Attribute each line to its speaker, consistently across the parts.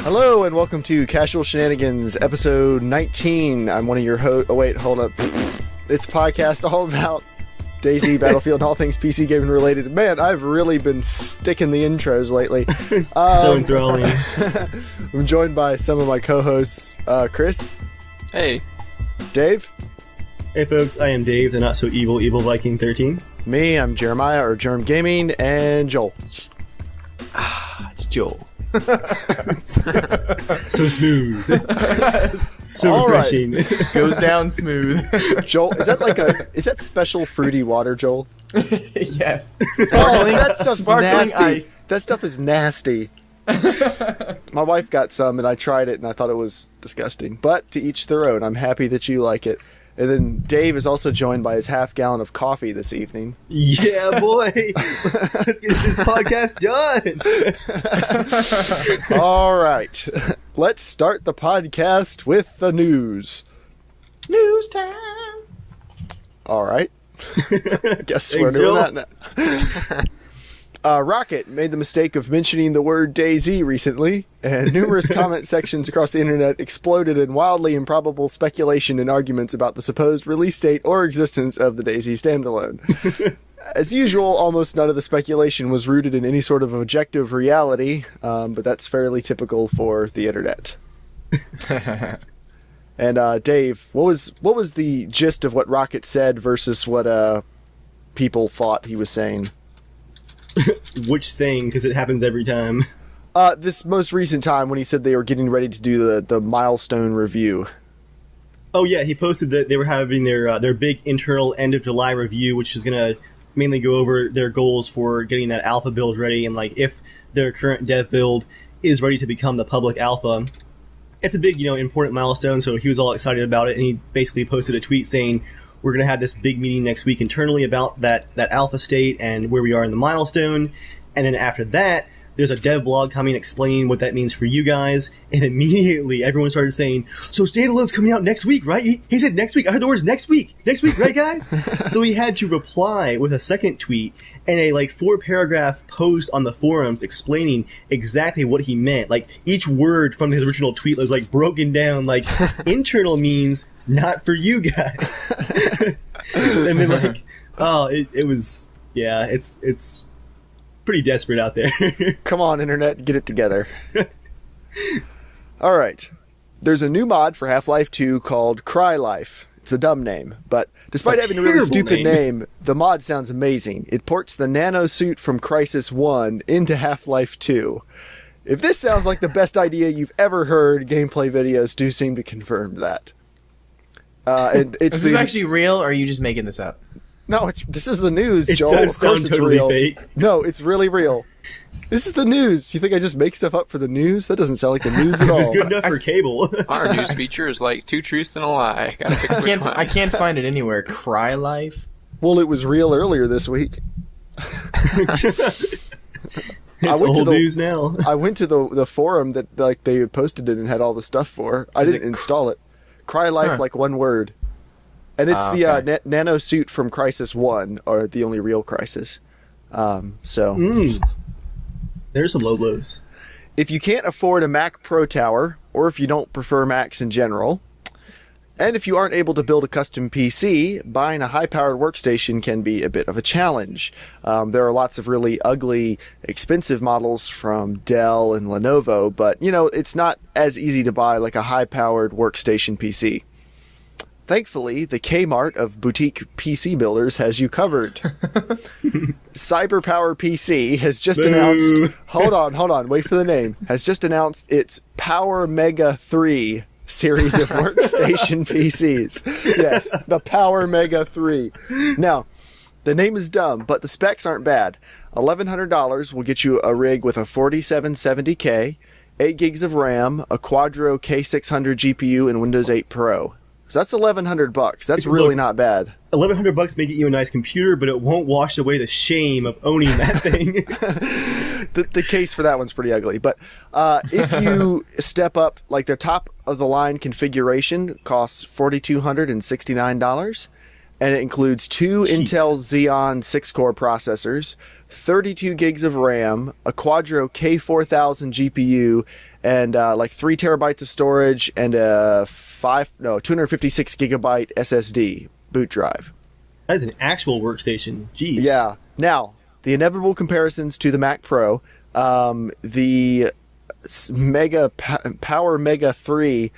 Speaker 1: Hello and welcome to Casual Shenanigans, episode 19. I'm one of your hosts. Oh wait, hold up. It's a podcast all about DayZ, Battlefield, and all things PC gaming related. Man, I've really been sticking the intros lately.
Speaker 2: So enthralling.
Speaker 1: I'm joined by some of my co-hosts, Chris.
Speaker 3: Hey.
Speaker 1: Dave.
Speaker 2: Hey folks, I am Dave, the not so evil Viking 13.
Speaker 1: Me, I'm Jeremiah, or Germ Gaming, and Joel.
Speaker 4: It's Joel.
Speaker 2: So smooth. So
Speaker 1: All
Speaker 2: refreshing.
Speaker 1: Right.
Speaker 4: Goes down smooth.
Speaker 1: Joel, is that special fruity water, Joel?
Speaker 4: Yes.
Speaker 1: Sparkling, that stuff's
Speaker 4: sparkling
Speaker 1: nasty.
Speaker 4: ice.
Speaker 1: That stuff is nasty. My wife got some and I tried it and I thought it was disgusting. But to each their own. I'm happy that you like it. And then Dave is also joined by his half gallon of coffee this evening.
Speaker 2: Yeah, boy. Let's get this podcast done.
Speaker 1: All right. Let's start the podcast with the news.
Speaker 4: News time.
Speaker 1: All right. Guess we're
Speaker 2: Thanks,
Speaker 1: doing
Speaker 2: Joel.
Speaker 1: that now. Rocket made the mistake of mentioning the word DayZ recently, and numerous comment sections across the internet exploded in wildly improbable speculation and arguments about the supposed release date or existence of the DayZ standalone. As usual, almost none of the speculation was rooted in any sort of objective reality, but that's fairly typical for the internet. And Dave, what was the gist of what Rocket said versus what people thought he was saying?
Speaker 2: Which thing? Because it happens every time.
Speaker 1: This most recent time when he said they were getting ready to do the milestone review.
Speaker 2: Oh yeah, he posted that they were having their big internal end of July review, which is gonna mainly go over their goals for getting that alpha build ready and like if their current dev build is ready to become the public alpha. It's a big, important milestone, so he was all excited about it, and he basically posted a tweet saying, we're going to have this big meeting next week internally about that alpha state and where we are in the milestone. And then after that, there's a dev blog coming explaining what that means for you guys. And immediately everyone started saying, so standalone's coming out next week, right? He said next week. I heard the words next week, right, guys? So he had to reply with a second tweet and a 4-paragraph post on the forums explaining exactly what he meant. Like each word from his original tweet was broken down, internal means not for you guys. And then it was, yeah, it's pretty desperate out there.
Speaker 1: Come on, internet, get it together. All right. There's a new mod for Half-Life 2 called CryLife. It's a dumb name, but despite having a really stupid name, the mod sounds amazing. It ports the nano suit from Crysis 1 into Half-Life 2. If this sounds like the best idea you've ever heard, gameplay videos do seem to confirm that. And it's
Speaker 4: Is this actually real, or are you just making this up?
Speaker 1: No, this is the news,
Speaker 2: It
Speaker 1: Joel.
Speaker 2: does
Speaker 1: Of course
Speaker 2: sound
Speaker 1: it's
Speaker 2: totally
Speaker 1: real.
Speaker 2: fake.
Speaker 1: No, it's really real. This is the news. You think I just make stuff up for the news? That doesn't sound like the news at
Speaker 2: It
Speaker 1: all.
Speaker 2: was good enough for cable.
Speaker 3: Our news feature is like 2 truths and a lie. Gotta pick which one.
Speaker 4: I can't find it anywhere. CryLife?
Speaker 1: Well, it was real earlier this week.
Speaker 2: It's old news now.
Speaker 1: I went to the forum that they had posted it and had all the stuff for. I didn't install it. CryLife, one word. And it's the nano suit from Crysis 1, or the only real Crysis.
Speaker 2: There's some low blows.
Speaker 1: If you can't afford a Mac Pro Tower, or if you don't prefer Macs in general, and if you aren't able to build a custom PC, buying a high-powered workstation can be a bit of a challenge. There are lots of really ugly, expensive models from Dell and Lenovo, but, it's not as easy to buy like a high-powered workstation PC. Thankfully, the Kmart of boutique PC builders has you covered. CyberPower PC has just announced... Hold on, wait for the name. Has just announced its Power Mega 3 series of workstation PCs. Yes, the Power Mega 3. Now, the name is dumb, but the specs aren't bad. $1,100 will get you a rig with a 4770K, 8 gigs of RAM, a Quadro K600 GPU, and Windows 8 Pro. So that's $1,100. That's really not bad.
Speaker 2: $1,100 may get you a nice computer, but it won't wash away the shame of owning that thing.
Speaker 1: The case for that one's pretty ugly. But if you step up, the top of the line configuration costs $4,269, and it includes 2 Intel Xeon 6-core processors, 32 gigs of RAM, a Quadro K4000 GPU, and like 3 terabytes of storage and a 256 gigabyte SSD boot drive.
Speaker 2: That is an actual workstation. Jeez.
Speaker 1: Yeah. Now, the inevitable comparisons to the Mac Pro, the Power Mega 3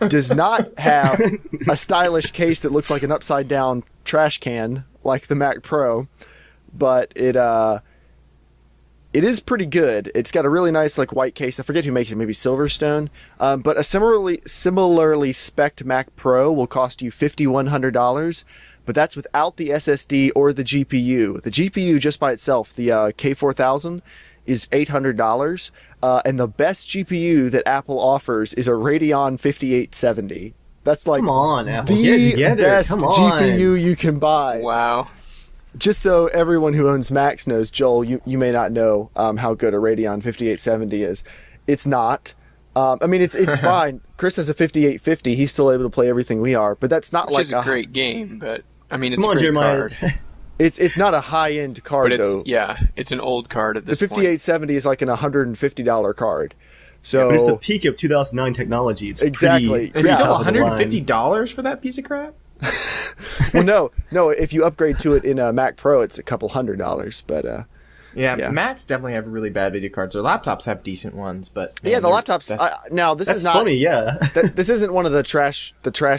Speaker 1: does not have a stylish case that looks like an upside down trash can like the Mac Pro, but it is pretty good. It's got a really nice like white case. I forget who makes it, maybe Silverstone. But a similarly spec'd Mac Pro will cost you $5,100, but that's without the SSD or the GPU. The GPU just by itself, the K4000, is $800, and the best GPU that Apple offers is a Radeon 5870. That's like
Speaker 2: come on, Apple,
Speaker 1: the best GPU you can buy.
Speaker 3: Wow.
Speaker 1: Just so everyone who owns Macs knows, Joel, you may not know how good a Radeon 5870 is. It's not. I mean, it's fine. Chris has a 5850. He's still able to play everything we are, but that's not
Speaker 3: Which is a great game, but I mean, it's
Speaker 2: Come
Speaker 3: a
Speaker 2: on,
Speaker 3: great
Speaker 2: Jeremiah.
Speaker 3: card.
Speaker 1: It's not a high-end card,
Speaker 3: But
Speaker 1: though.
Speaker 3: it's an old card at this
Speaker 1: The
Speaker 3: point.
Speaker 1: 5870 is like an $150 card. So
Speaker 2: But it's the peak of 2009 technology. It's
Speaker 1: Exactly.
Speaker 2: pretty
Speaker 4: It's
Speaker 1: Yeah.
Speaker 4: still
Speaker 2: top of the line.
Speaker 4: $150 for that piece of crap?
Speaker 1: well, no. If you upgrade to it in a Mac Pro, it's a couple $100. But
Speaker 4: Yeah, Macs definitely have really bad video cards. Their laptops have decent ones, but
Speaker 1: yeah, the
Speaker 4: they're-
Speaker 1: laptops.
Speaker 4: that's-
Speaker 1: Now this
Speaker 2: That's
Speaker 1: is not
Speaker 2: funny, yeah.
Speaker 1: this isn't one of the trash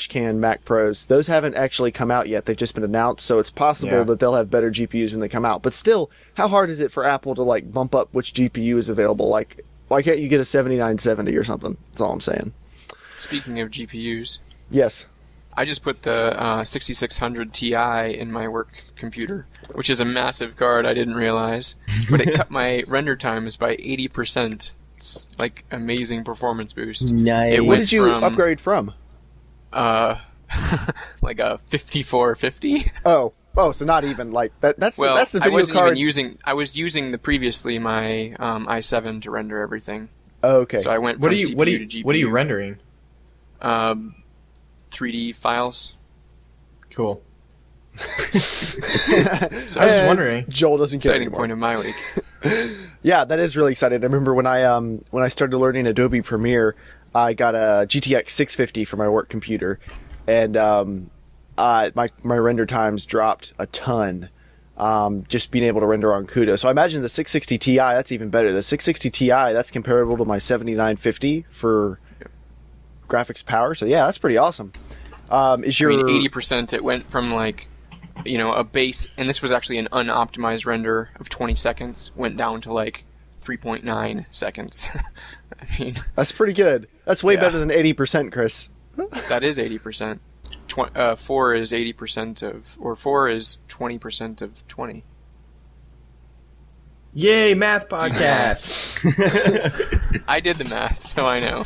Speaker 1: can Mac Pros. Those haven't actually come out yet. They've just been announced, so it's possible
Speaker 4: Yeah.
Speaker 1: that they'll have better GPUs when they come out. But still, how hard is it for Apple to like bump up which GPU is available? Like, why can't you get a 7970 or something? That's all I'm saying.
Speaker 3: Speaking of GPUs,
Speaker 1: Yes.
Speaker 3: I just put the 6600 Ti in my work computer, which is a massive card. I didn't realize, but it cut my render times by 80%. It's like amazing performance boost.
Speaker 2: Nice.
Speaker 3: It
Speaker 1: What
Speaker 3: went
Speaker 1: did you
Speaker 3: from,
Speaker 1: upgrade from?
Speaker 3: like a 5450.
Speaker 1: Oh, so not even like that. That's
Speaker 3: Well,
Speaker 1: that's the
Speaker 3: I
Speaker 1: video
Speaker 3: wasn't
Speaker 1: card.
Speaker 3: even using. I was using the previously my i7 to render everything.
Speaker 1: Oh, okay.
Speaker 3: So I went from
Speaker 4: What are you
Speaker 3: CPU to GPU.
Speaker 4: what are you rendering?
Speaker 3: 3D files.
Speaker 4: Cool.
Speaker 3: So
Speaker 4: I was just wondering.
Speaker 1: Joel doesn't care
Speaker 3: exciting
Speaker 1: anymore.
Speaker 3: point of my week.
Speaker 1: Yeah, that is really exciting. I remember when I started learning Adobe Premiere, I got a GTX 650 for my work computer, and my render times dropped a ton. Just being able to render on CUDA. So I imagine the 660 Ti, that's even better. The 660 Ti, that's comparable to my 7950 for graphics power. So yeah, that's pretty awesome. Is your
Speaker 3: 80%? It went from like, a base, and this was actually an unoptimized render of 20 seconds, went down to like 3.9 seconds. I mean,
Speaker 1: that's pretty good. That's way
Speaker 3: Yeah.
Speaker 1: better than 80%, Chris.
Speaker 3: that is 80%. 4 is 80% of, or 4 is 20% of 20.
Speaker 4: Yay, math podcast.
Speaker 3: I did the math, so I know.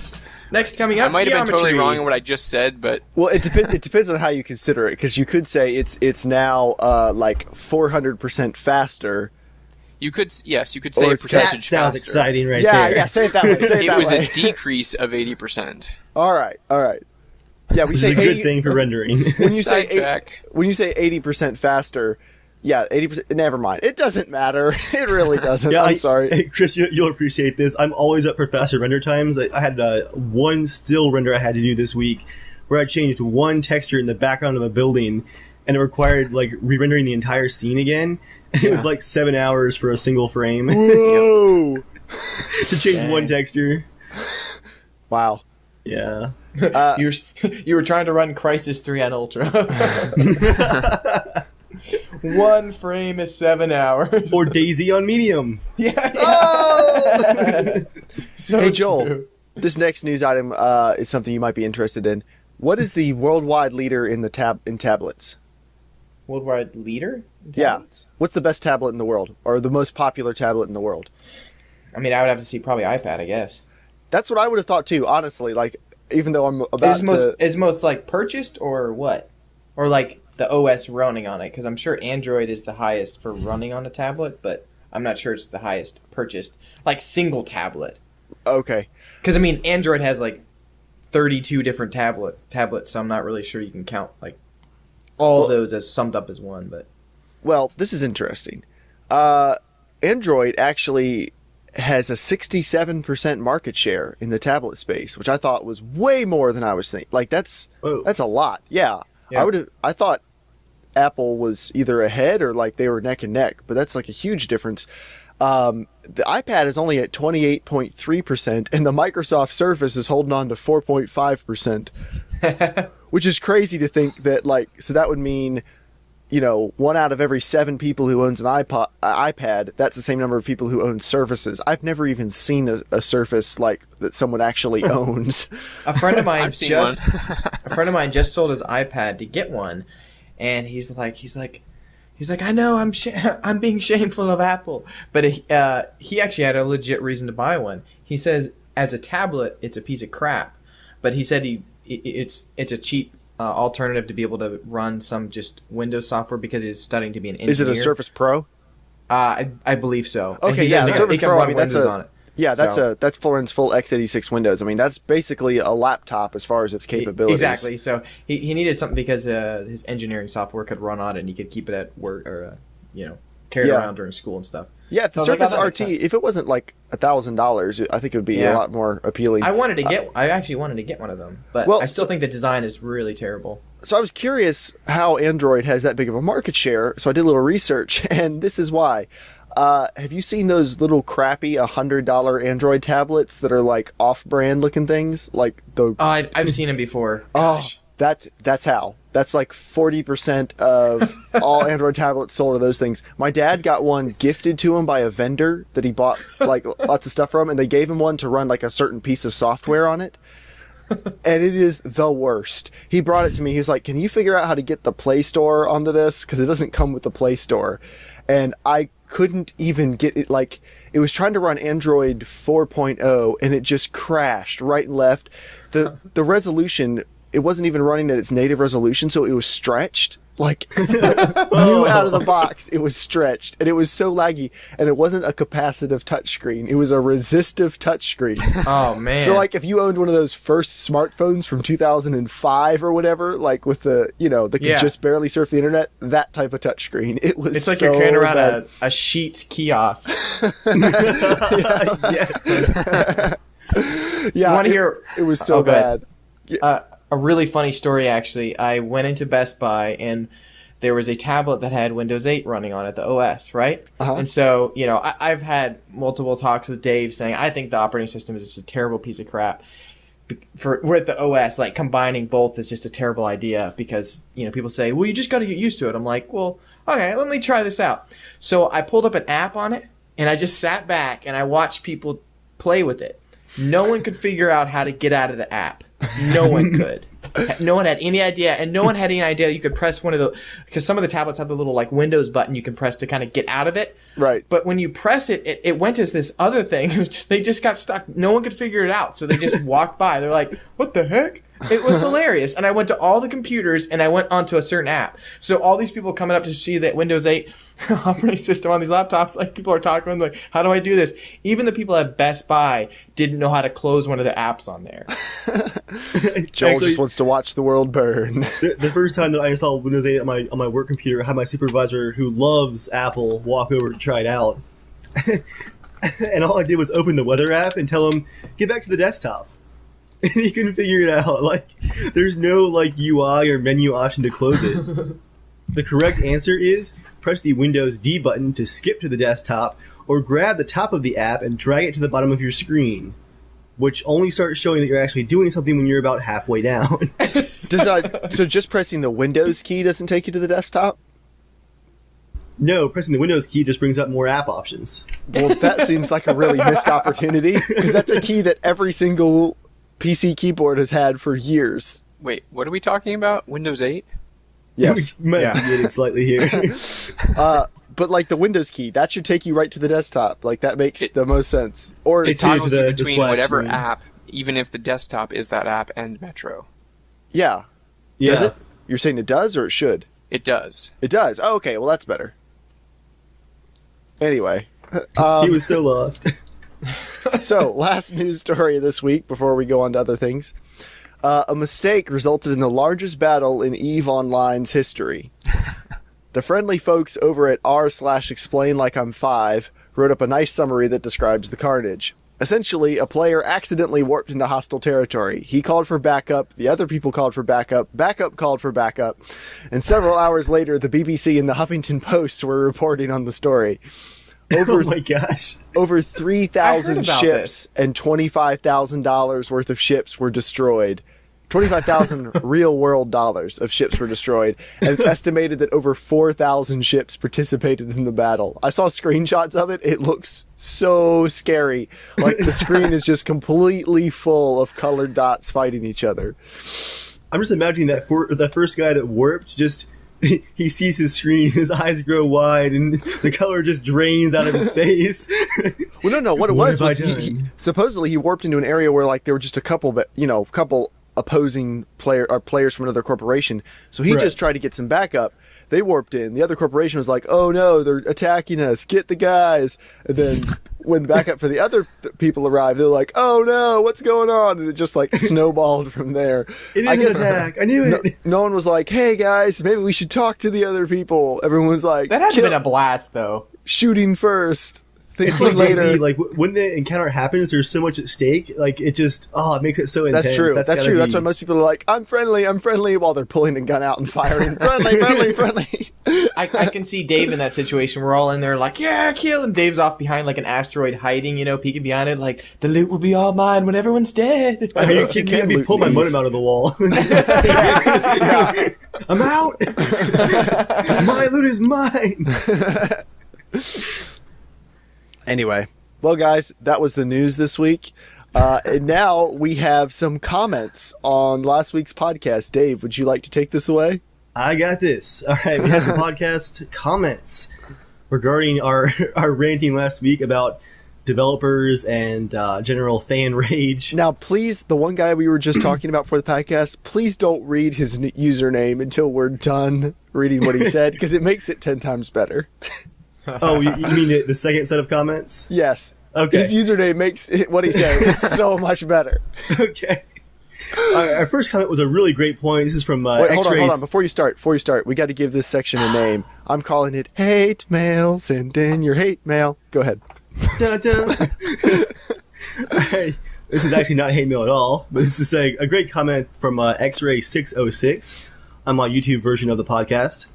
Speaker 4: Next coming up,
Speaker 3: I might have been totally
Speaker 4: geometry.
Speaker 3: wrong in what I just said, but
Speaker 1: Well, it depends. It depends on how you consider it, because you could say it's now like 400% faster.
Speaker 3: you could say a
Speaker 1: it's-
Speaker 3: percentage
Speaker 2: That sounds
Speaker 3: faster.
Speaker 2: exciting right
Speaker 1: Yeah,
Speaker 2: there.
Speaker 1: yeah. Say it that way. Say it
Speaker 3: It
Speaker 1: that
Speaker 3: was
Speaker 1: way.
Speaker 3: a decrease of 80%.
Speaker 1: All right. Yeah, we
Speaker 2: Which
Speaker 1: say
Speaker 2: is a good
Speaker 1: 80
Speaker 2: thing for rendering.
Speaker 1: when you say
Speaker 3: Sidetrack.
Speaker 1: when you say 80% faster. Yeah, 80%. Never mind. It doesn't matter. It really doesn't.
Speaker 2: Yeah,
Speaker 1: I'm sorry.
Speaker 2: Hey, Chris, you'll appreciate this. I'm always up for faster render times. I had one still render I had to do this week where I changed one texture in the background of a building, and it required like re-rendering the entire scene again. And it was like 7 hours for a single frame
Speaker 1: Whoa!
Speaker 2: to change one texture.
Speaker 1: Wow.
Speaker 2: Yeah.
Speaker 4: You were trying to run Crysis 3 on Ultra. One frame is 7 hours.
Speaker 2: Or DayZ on medium.
Speaker 4: Yeah. So
Speaker 1: Hey, Joel.
Speaker 4: true.
Speaker 1: This next news item is something you might be interested in. What is the worldwide leader in the in tablets?
Speaker 4: Worldwide leader? in
Speaker 1: Yeah.
Speaker 4: tablets?
Speaker 1: What's the best tablet in the world, or the most popular tablet in the world?
Speaker 4: I mean, I would have to see probably iPad, I guess.
Speaker 1: That's what I would have thought too. Honestly, like even though I'm about
Speaker 4: Is most like purchased or what? Or like the OS running on it? Because I'm sure Android is the highest for running on a tablet, but I'm not sure it's the highest purchased. Like single tablet.
Speaker 1: okay.
Speaker 4: Because I mean, Android has like 32 different tablets, so I'm not really sure you can count like all of those as summed up as one. But
Speaker 1: Well, this is interesting. Android actually has a 67% market share in the tablet space, which I thought was way more than I was thinking. Like that's a lot. Yeah. I thought Apple was either ahead or like they were neck and neck, but that's like a huge difference. The iPad is only at 28.3%, and the Microsoft Surface is holding on to 4.5%, which is crazy to think that, like, so that would mean, 1 out of every 7 people who owns an iPad, that's the same number of people who own Surfaces. I've never even seen a Surface like that someone actually owns.
Speaker 4: A friend of mine
Speaker 3: I've seen one.
Speaker 4: a friend of mine just sold his iPad to get one, and he's like, I know I'm being shameful of Apple, but he actually had a legit reason to buy one. He says as a tablet, it's a piece of crap, but he said it's a cheap alternative to be able to run some just Windows software because he's studying to be an engineer.
Speaker 1: Is it a Surface Pro?
Speaker 4: I believe so.
Speaker 1: Okay, yeah, the Surface Pro. I mean, that's
Speaker 4: on it.
Speaker 1: Yeah, that's full x86 Windows. I mean, that's basically a laptop as far as its capabilities.
Speaker 4: Exactly. So he needed something because his engineering software could run on it, and he could keep it at work or carry it around during school and stuff.
Speaker 1: Yeah, the Surface RT. If it wasn't like $1,000, I think it would be a lot more appealing.
Speaker 4: I actually wanted to get one of them, but I still think the design is really terrible.
Speaker 1: So I was curious how Android has that big of a market share. So I did a little research, and this is why. Have you seen those little crappy $100 Android tablets that are like off-brand looking things? Like the
Speaker 4: I've seen them before. Gosh.
Speaker 1: That's how. That's like 40% of all Android tablets sold are those things. My dad got one gifted to him by a vendor that he bought like lots of stuff from, and they gave him one to run like a certain piece of software on it. And it is the worst. He brought it to me. He was like, "Can you figure out how to get the Play Store onto this? Because it doesn't come with the Play Store." And I couldn't even get it. Like, it was trying to run Android 4.0, and it just crashed right and left. The resolution, it wasn't even running at its native resolution, so it was stretched. Like, new out of the box, it was stretched, and it was so laggy. And it wasn't a capacitive touchscreen; it was a resistive touchscreen.
Speaker 4: Oh man!
Speaker 1: So, like, if you owned one of those first smartphones from 2005 or whatever, like with the that could just barely surf the internet, that type of touchscreen, it was.
Speaker 4: It's like
Speaker 1: so
Speaker 4: you're carrying around
Speaker 1: bad.
Speaker 4: a Sheets kiosk.
Speaker 1: Yeah,
Speaker 4: Want to hear?
Speaker 1: It was so bad.
Speaker 4: A really funny story, actually. I went into Best Buy, and there was a tablet that had Windows 8 running on it, the OS, right?
Speaker 1: Uh-huh.
Speaker 4: And so, I've had multiple talks with Dave saying, I think the operating system is just a terrible piece of crap. With the OS, like, combining both is just a terrible idea because, people say, well, you just got to get used to it. I'm like, well, okay, let me try this out. So I pulled up an app on it, and I just sat back, and I watched people play with it. No one could figure out how to get out of the app. No one could. No one had any idea, and no one had any idea you could press one of the, because some of the tablets have the little like Windows button you can press to kind of get out of it.
Speaker 1: Right.
Speaker 4: But when you press it, it went as this other thing. They just got stuck. No one could figure it out, so they just walked by. They're like, "What the heck?" It was hilarious. And I went to all the computers, and I went onto a certain app. So all these people coming up to see that Windows 8 operating system on these laptops, like people are talking like, how do I do this? Even the people at Best Buy didn't know how to close one of the apps on there.
Speaker 1: Joel actually just wants to watch the world burn.
Speaker 2: The first time that I installed Windows 8 on my work computer, I had my supervisor who loves Apple walk over to try it out. And all I did was open the weather app and tell him, get back to the desktop. And he couldn't figure it out. Like, there's no like UI or menu option to close it. The correct answer is press the Windows D button to skip to the desktop, or grab the top of the app and drag it to the bottom of your screen, which only starts showing that you're actually doing something when you're about halfway down.
Speaker 1: So just pressing the Windows key doesn't take you to the desktop?
Speaker 2: No, pressing the Windows key just brings up more app options.
Speaker 1: Well, that seems like a really missed opportunity, because that's a key that every single PC keyboard has had for years.
Speaker 3: Wait, what are we talking about? Windows 8?
Speaker 1: Yes.
Speaker 2: We might be getting slightly here.
Speaker 1: But like the Windows key, that should take you right to the desktop. Like that makes the most sense. Or
Speaker 3: It toggles
Speaker 2: the
Speaker 3: you between
Speaker 2: splash
Speaker 3: whatever
Speaker 2: screen.
Speaker 3: app, even if the desktop is that app and Metro.
Speaker 1: yeah.
Speaker 2: Yeah.
Speaker 1: Does it? You're saying it does or it should?
Speaker 3: It does.
Speaker 1: It does. Oh, okay, well that's better. Anyway.
Speaker 2: He was so lost.
Speaker 1: So, last news story this week before we go on to other things. A mistake resulted in the largest battle in EVE Online's history. The friendly folks over at r/explain like I'm 5 wrote up a nice summary that describes the carnage. Essentially, a player accidentally warped into hostile territory. He called for backup, the other people called for backup called for backup, and several hours later, the BBC and the Huffington Post were reporting on the story.
Speaker 2: Oh my gosh.
Speaker 1: Over 3,000 ships
Speaker 4: this.
Speaker 1: and $25,000 worth of ships were destroyed. 25,000 real world dollars of ships were destroyed, and it's estimated that over 4,000 ships participated in the battle. I saw screenshots of it. It looks so scary. Like the screen is just completely full of colored dots fighting each other.
Speaker 2: I'm just imagining that for the first guy that warped, just he sees his screen, his eyes grow wide, and the color just drains out of his face.
Speaker 1: Well, no. What it
Speaker 2: What
Speaker 1: was
Speaker 2: have I
Speaker 1: he
Speaker 2: done?
Speaker 1: supposedly he warped into an area where like there were just a couple opposing players from another corporation. So he
Speaker 2: Right.
Speaker 1: just tried to get some backup. They warped in. The other corporation was like, "Oh no, they're attacking us! Get the guys!" And then when backup for the other people arrived, they're like, "Oh no, what's going on?" And it just like snowballed from there.
Speaker 2: It
Speaker 1: I
Speaker 2: is an
Speaker 1: guess
Speaker 2: attack. I knew it.
Speaker 1: no one was like, "Hey guys, maybe we should talk to the other people." Everyone was like,
Speaker 4: That had to have
Speaker 1: "Kill-
Speaker 4: been a blast, though.
Speaker 1: shooting first."
Speaker 2: It's
Speaker 1: Thinking
Speaker 2: like
Speaker 1: later.
Speaker 2: DayZ, like when the encounter happens, there's so much at stake. Like it just, it makes it so intense.
Speaker 1: That's true. That's
Speaker 2: gotta
Speaker 1: true. That's
Speaker 2: be-
Speaker 1: why most people are like, I'm friendly, while they're pulling a gun out and firing. friendly.
Speaker 4: I can see Dave in that situation. We're all in there like, yeah, kill, and Dave's off behind like an asteroid hiding, peeking behind it like, the loot will be all mine when everyone's dead.
Speaker 2: Are you
Speaker 1: You
Speaker 2: kidding me?
Speaker 1: can't
Speaker 2: I'd be
Speaker 1: loot
Speaker 2: pull my
Speaker 1: me.
Speaker 2: modem out of the wall.
Speaker 1: Yeah.
Speaker 2: I'm out. My loot is mine.
Speaker 1: Anyway, well, guys, that was the news this week. And now we have some comments on last week's podcast. Dave, would you like to take this away?
Speaker 2: I got this. All right, we have some podcast comments regarding our ranting last week about developers and general fan rage.
Speaker 1: Now, please, the one guy we were just talking about for the podcast, please don't read his username until we're done reading what he said, because it makes it 10 times better.
Speaker 2: Oh, you mean the second set of comments?
Speaker 1: Yes.
Speaker 2: Okay.
Speaker 1: His username makes what he says so much better.
Speaker 2: Okay. Our first comment was a really great point. This is from
Speaker 1: Wait,
Speaker 2: X-Rays.
Speaker 1: hold on. Before you start, we got to give this section a name. I'm calling it Hate Mail. Send in your hate mail. Go ahead.
Speaker 2: Dun, dun. Alright, this is actually not hate mail at all, but this is a great comment from X-Ray 606 on my YouTube version of the podcast.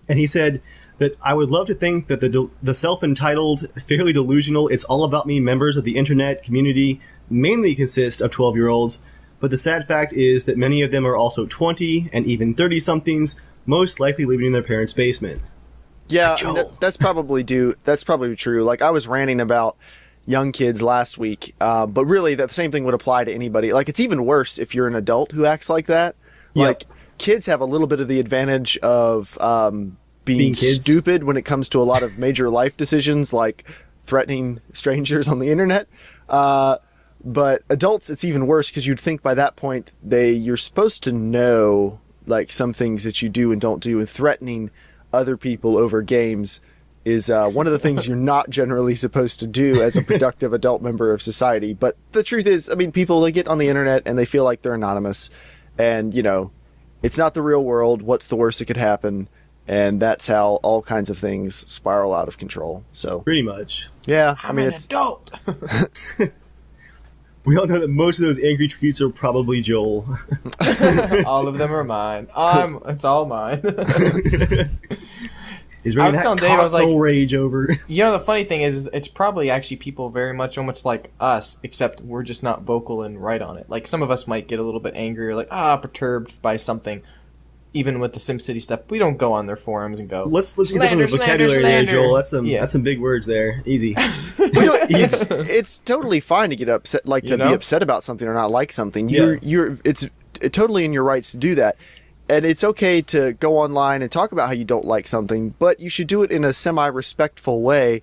Speaker 2: And he said that I would love to think that the self-entitled, fairly delusional, it's all about me members of the internet community mainly consist of 12-year-olds, but the sad fact is that many of them are also 20 and even 30-somethings, most likely living in their parents' basement.
Speaker 1: Yeah,
Speaker 2: Joel.
Speaker 1: that's probably true. Like, I was ranting about young kids last week, but really that same thing would apply to anybody. Like, it's even worse if you're an adult who acts like that.
Speaker 2: Yep.
Speaker 1: Like, kids have a little bit of the advantage of being
Speaker 2: kids.
Speaker 1: stupid when it comes to a lot of major life decisions, like threatening strangers on the internet. But adults, it's even worse, because you'd think by that point you're supposed to know like some things that you do and don't do, and threatening other people over games is one of the things you're not generally supposed to do as a productive adult member of society. But the truth is, I mean, people, they get on the internet and they feel like they're anonymous, and it's not the real world. What's the worst that could happen? And that's how all kinds of things spiral out of control. So
Speaker 2: Pretty much.
Speaker 1: yeah,
Speaker 4: I'm an adult.
Speaker 2: We all know that most of those angry tweets are probably Joel.
Speaker 4: All of them are mine. It's all mine.
Speaker 2: He's
Speaker 4: I
Speaker 2: bringing
Speaker 4: was
Speaker 2: that
Speaker 4: telling Dave, I was
Speaker 2: console
Speaker 4: like-
Speaker 2: rage over.
Speaker 4: The funny thing is it's probably actually people very much almost like us, except we're just not vocal and right on it. Like, some of us might get a little bit angry or like, perturbed by something. Even with the SimCity stuff, we don't go on their forums and go,
Speaker 2: Let's get
Speaker 4: Slander,
Speaker 2: some vocabulary there,
Speaker 4: slander.
Speaker 2: Joel.
Speaker 4: Yeah.
Speaker 2: That's some big words there. Easy.
Speaker 1: it's totally fine to get upset, like to be
Speaker 4: know?
Speaker 1: upset about something or not like something.
Speaker 2: Yeah.
Speaker 1: It's totally in your rights to do that. And it's okay to go online and talk about how you don't like something, but you should do it in a semi-respectful way,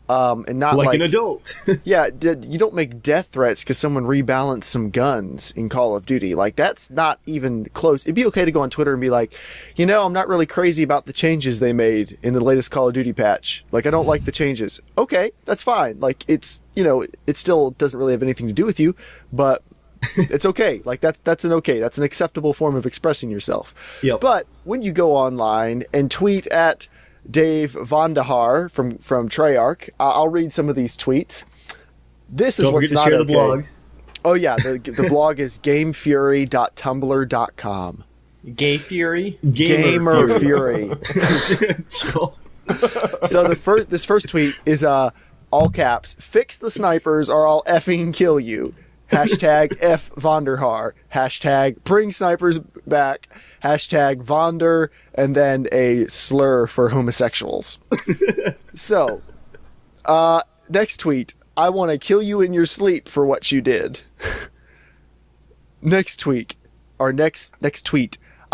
Speaker 1: and not
Speaker 2: like an adult.
Speaker 1: Yeah, you don't make death threats because someone rebalanced some guns in Call of Duty. Like, that's not even close. It'd be okay to go on Twitter and be like, I'm not really crazy about the changes they made in the latest Call of Duty patch. Like, I don't like the changes. Okay, that's fine. Like, it's, it still doesn't really have anything to do with you, but it's okay. Like, that's an acceptable form of expressing yourself.
Speaker 2: Yep.
Speaker 1: But when you go online and tweet at Dave Vandahar from Treyarch. I'll read some of these tweets. This is
Speaker 2: Don't
Speaker 1: what's
Speaker 2: forget to
Speaker 1: not
Speaker 2: share
Speaker 1: okay.
Speaker 2: the blog.
Speaker 1: Oh yeah, the blog is gamefury.tumblr.com.
Speaker 4: Gay Fury?
Speaker 1: Gamer Fury.
Speaker 2: Joel.
Speaker 1: So this first tweet is all caps. Fix the snipers or I'll effing kill you. Hashtag F Vonderhaar. Hashtag bring snipers back. Hashtag Vonder, and then a slur for homosexuals. So, next tweet. I want to kill you in your sleep for what you did. Next tweet. I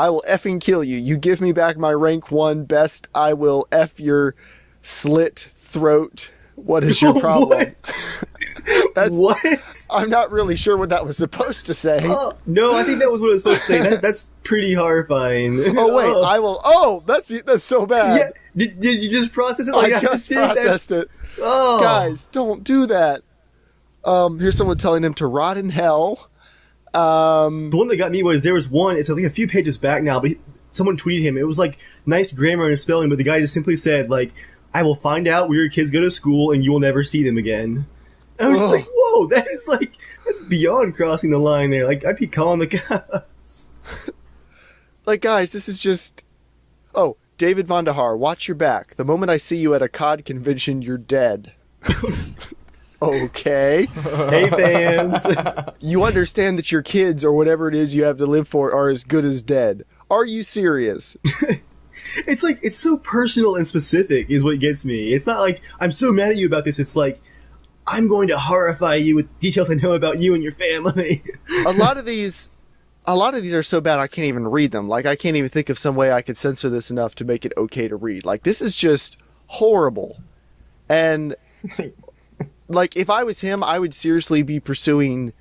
Speaker 1: will effing kill you. You give me back my rank 1 best. I will F your slit throat. What is your problem?
Speaker 2: What?
Speaker 1: I'm not really sure what that was supposed to say.
Speaker 2: No, I think that was what it was supposed to say. That's pretty horrifying.
Speaker 1: Oh wait, I will. Oh, that's so bad.
Speaker 2: Yeah, did you just process it?
Speaker 1: I
Speaker 2: Like
Speaker 1: just
Speaker 2: did?
Speaker 1: processed it.
Speaker 2: Oh,
Speaker 1: Guys, don't do that. Here's someone telling him to rot in hell.
Speaker 2: the one that got me was there was one. It's like a few pages back now, but someone tweeted him. It was like nice grammar and spelling, but the guy just simply said like, "I will find out where your kids go to school, and you will never see them again." And I was just like, "Whoa, that's beyond crossing the line there." Like I'd be calling the cops.
Speaker 1: Like, guys, this is just... Oh, David Vandahar, watch your back. The moment I see you at a COD convention, you're dead. Okay.
Speaker 2: Hey, fans.
Speaker 1: You understand that your kids, or whatever it is you have to live for, are as good as dead. Are you serious?
Speaker 2: It's like, it's so personal and specific is what gets me. It's not like, I'm so mad at you about this. It's like, I'm going to horrify you with details I know about you and your family.
Speaker 1: A lot of these are so bad I can't even read them. Like, I can't even think of some way I could censor this enough to make it okay to read. Like, this is just horrible. And, like, if I was him, I would seriously be pursuing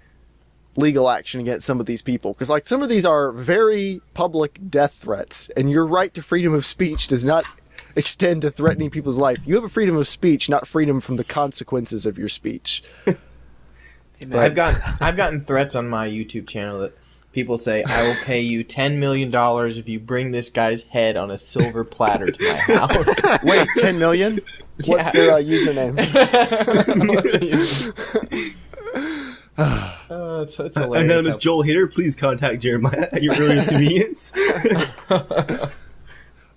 Speaker 1: legal action against some of these people. Because, like, some of these are very public death threats. And your right to freedom of speech does not extend to threatening people's life. You have a freedom of speech, not freedom from the consequences of your speech.
Speaker 4: I've gotten threats on my YouTube channel that people say, I will pay you $10 million if you bring this guy's head on a silver platter to my house.
Speaker 1: Wait, 10 million? What's their username?
Speaker 4: It's hilarious.
Speaker 2: I'm known as Joel Hader. Please contact Jeremiah at your earliest convenience.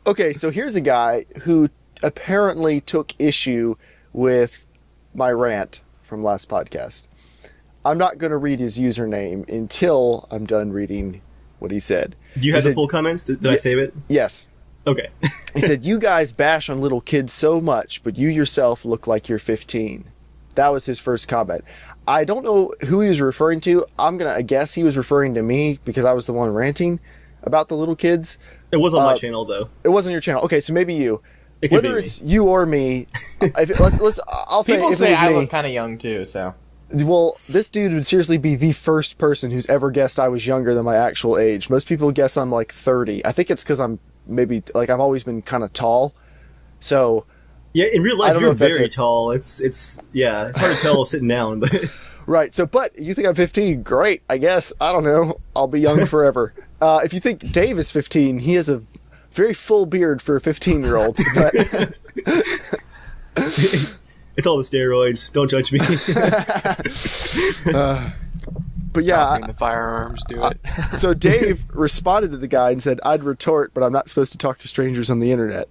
Speaker 1: Okay, so here's a guy who apparently took issue with my rant from last podcast. I'm not going to read his username until I'm done reading what he said.
Speaker 2: Do you have the full comments? Did I save it?
Speaker 1: Yes.
Speaker 2: Okay.
Speaker 1: He said, you guys bash on little kids so much, but you yourself look like you're 15. That was his first comment. I don't know who he was referring to. I'm going to guess he was referring to me because I was the one ranting about the little kids.
Speaker 2: It was on my channel, though.
Speaker 1: It wasn't your channel. Okay, so maybe you.
Speaker 2: It could
Speaker 1: Whether
Speaker 2: be
Speaker 1: it's you or me, I'll say
Speaker 4: People
Speaker 1: if
Speaker 4: say
Speaker 1: it was
Speaker 4: I
Speaker 1: me,
Speaker 4: look kind of young, too, so...
Speaker 1: Well, this dude would seriously be the first person who's ever guessed I was younger than my actual age. Most people guess I'm like 30. I think it's because I'm maybe, like, I've always been kind of tall. So...
Speaker 2: Yeah, in real life, you're very tall. It's hard to tell sitting down, but...
Speaker 1: Right, so, but you think I'm 15? Great, I guess. I don't know. I'll be young forever. If you think Dave is 15, he has a very full beard for a 15-year-old. But...
Speaker 2: It's all the steroids. Don't judge me.
Speaker 1: But yeah,
Speaker 3: The firearms do it.
Speaker 1: So Dave responded to the guy and said, I'd retort, but I'm not supposed to talk to strangers on the internet.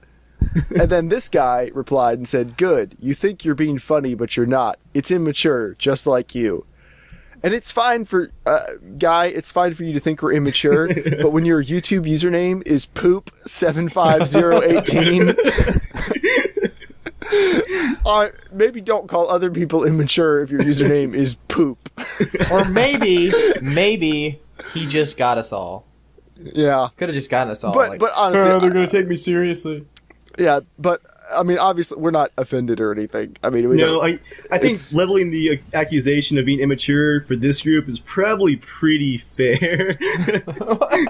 Speaker 1: And then this guy replied and said, good, you think you're being funny, but you're not. It's immature, just like you. And it's fine for, guy, it's fine for you to think we're immature, but when your YouTube username is poop75018, maybe don't call other people immature if your username is poop.
Speaker 4: Or maybe he just got us all.
Speaker 1: Yeah.
Speaker 4: Could have just gotten us all.
Speaker 1: But honestly...
Speaker 4: they're going to take me seriously.
Speaker 1: Yeah, but, I mean, obviously, we're not offended or anything. I mean,
Speaker 2: I think leveling the accusation of being immature for this group is probably pretty fair.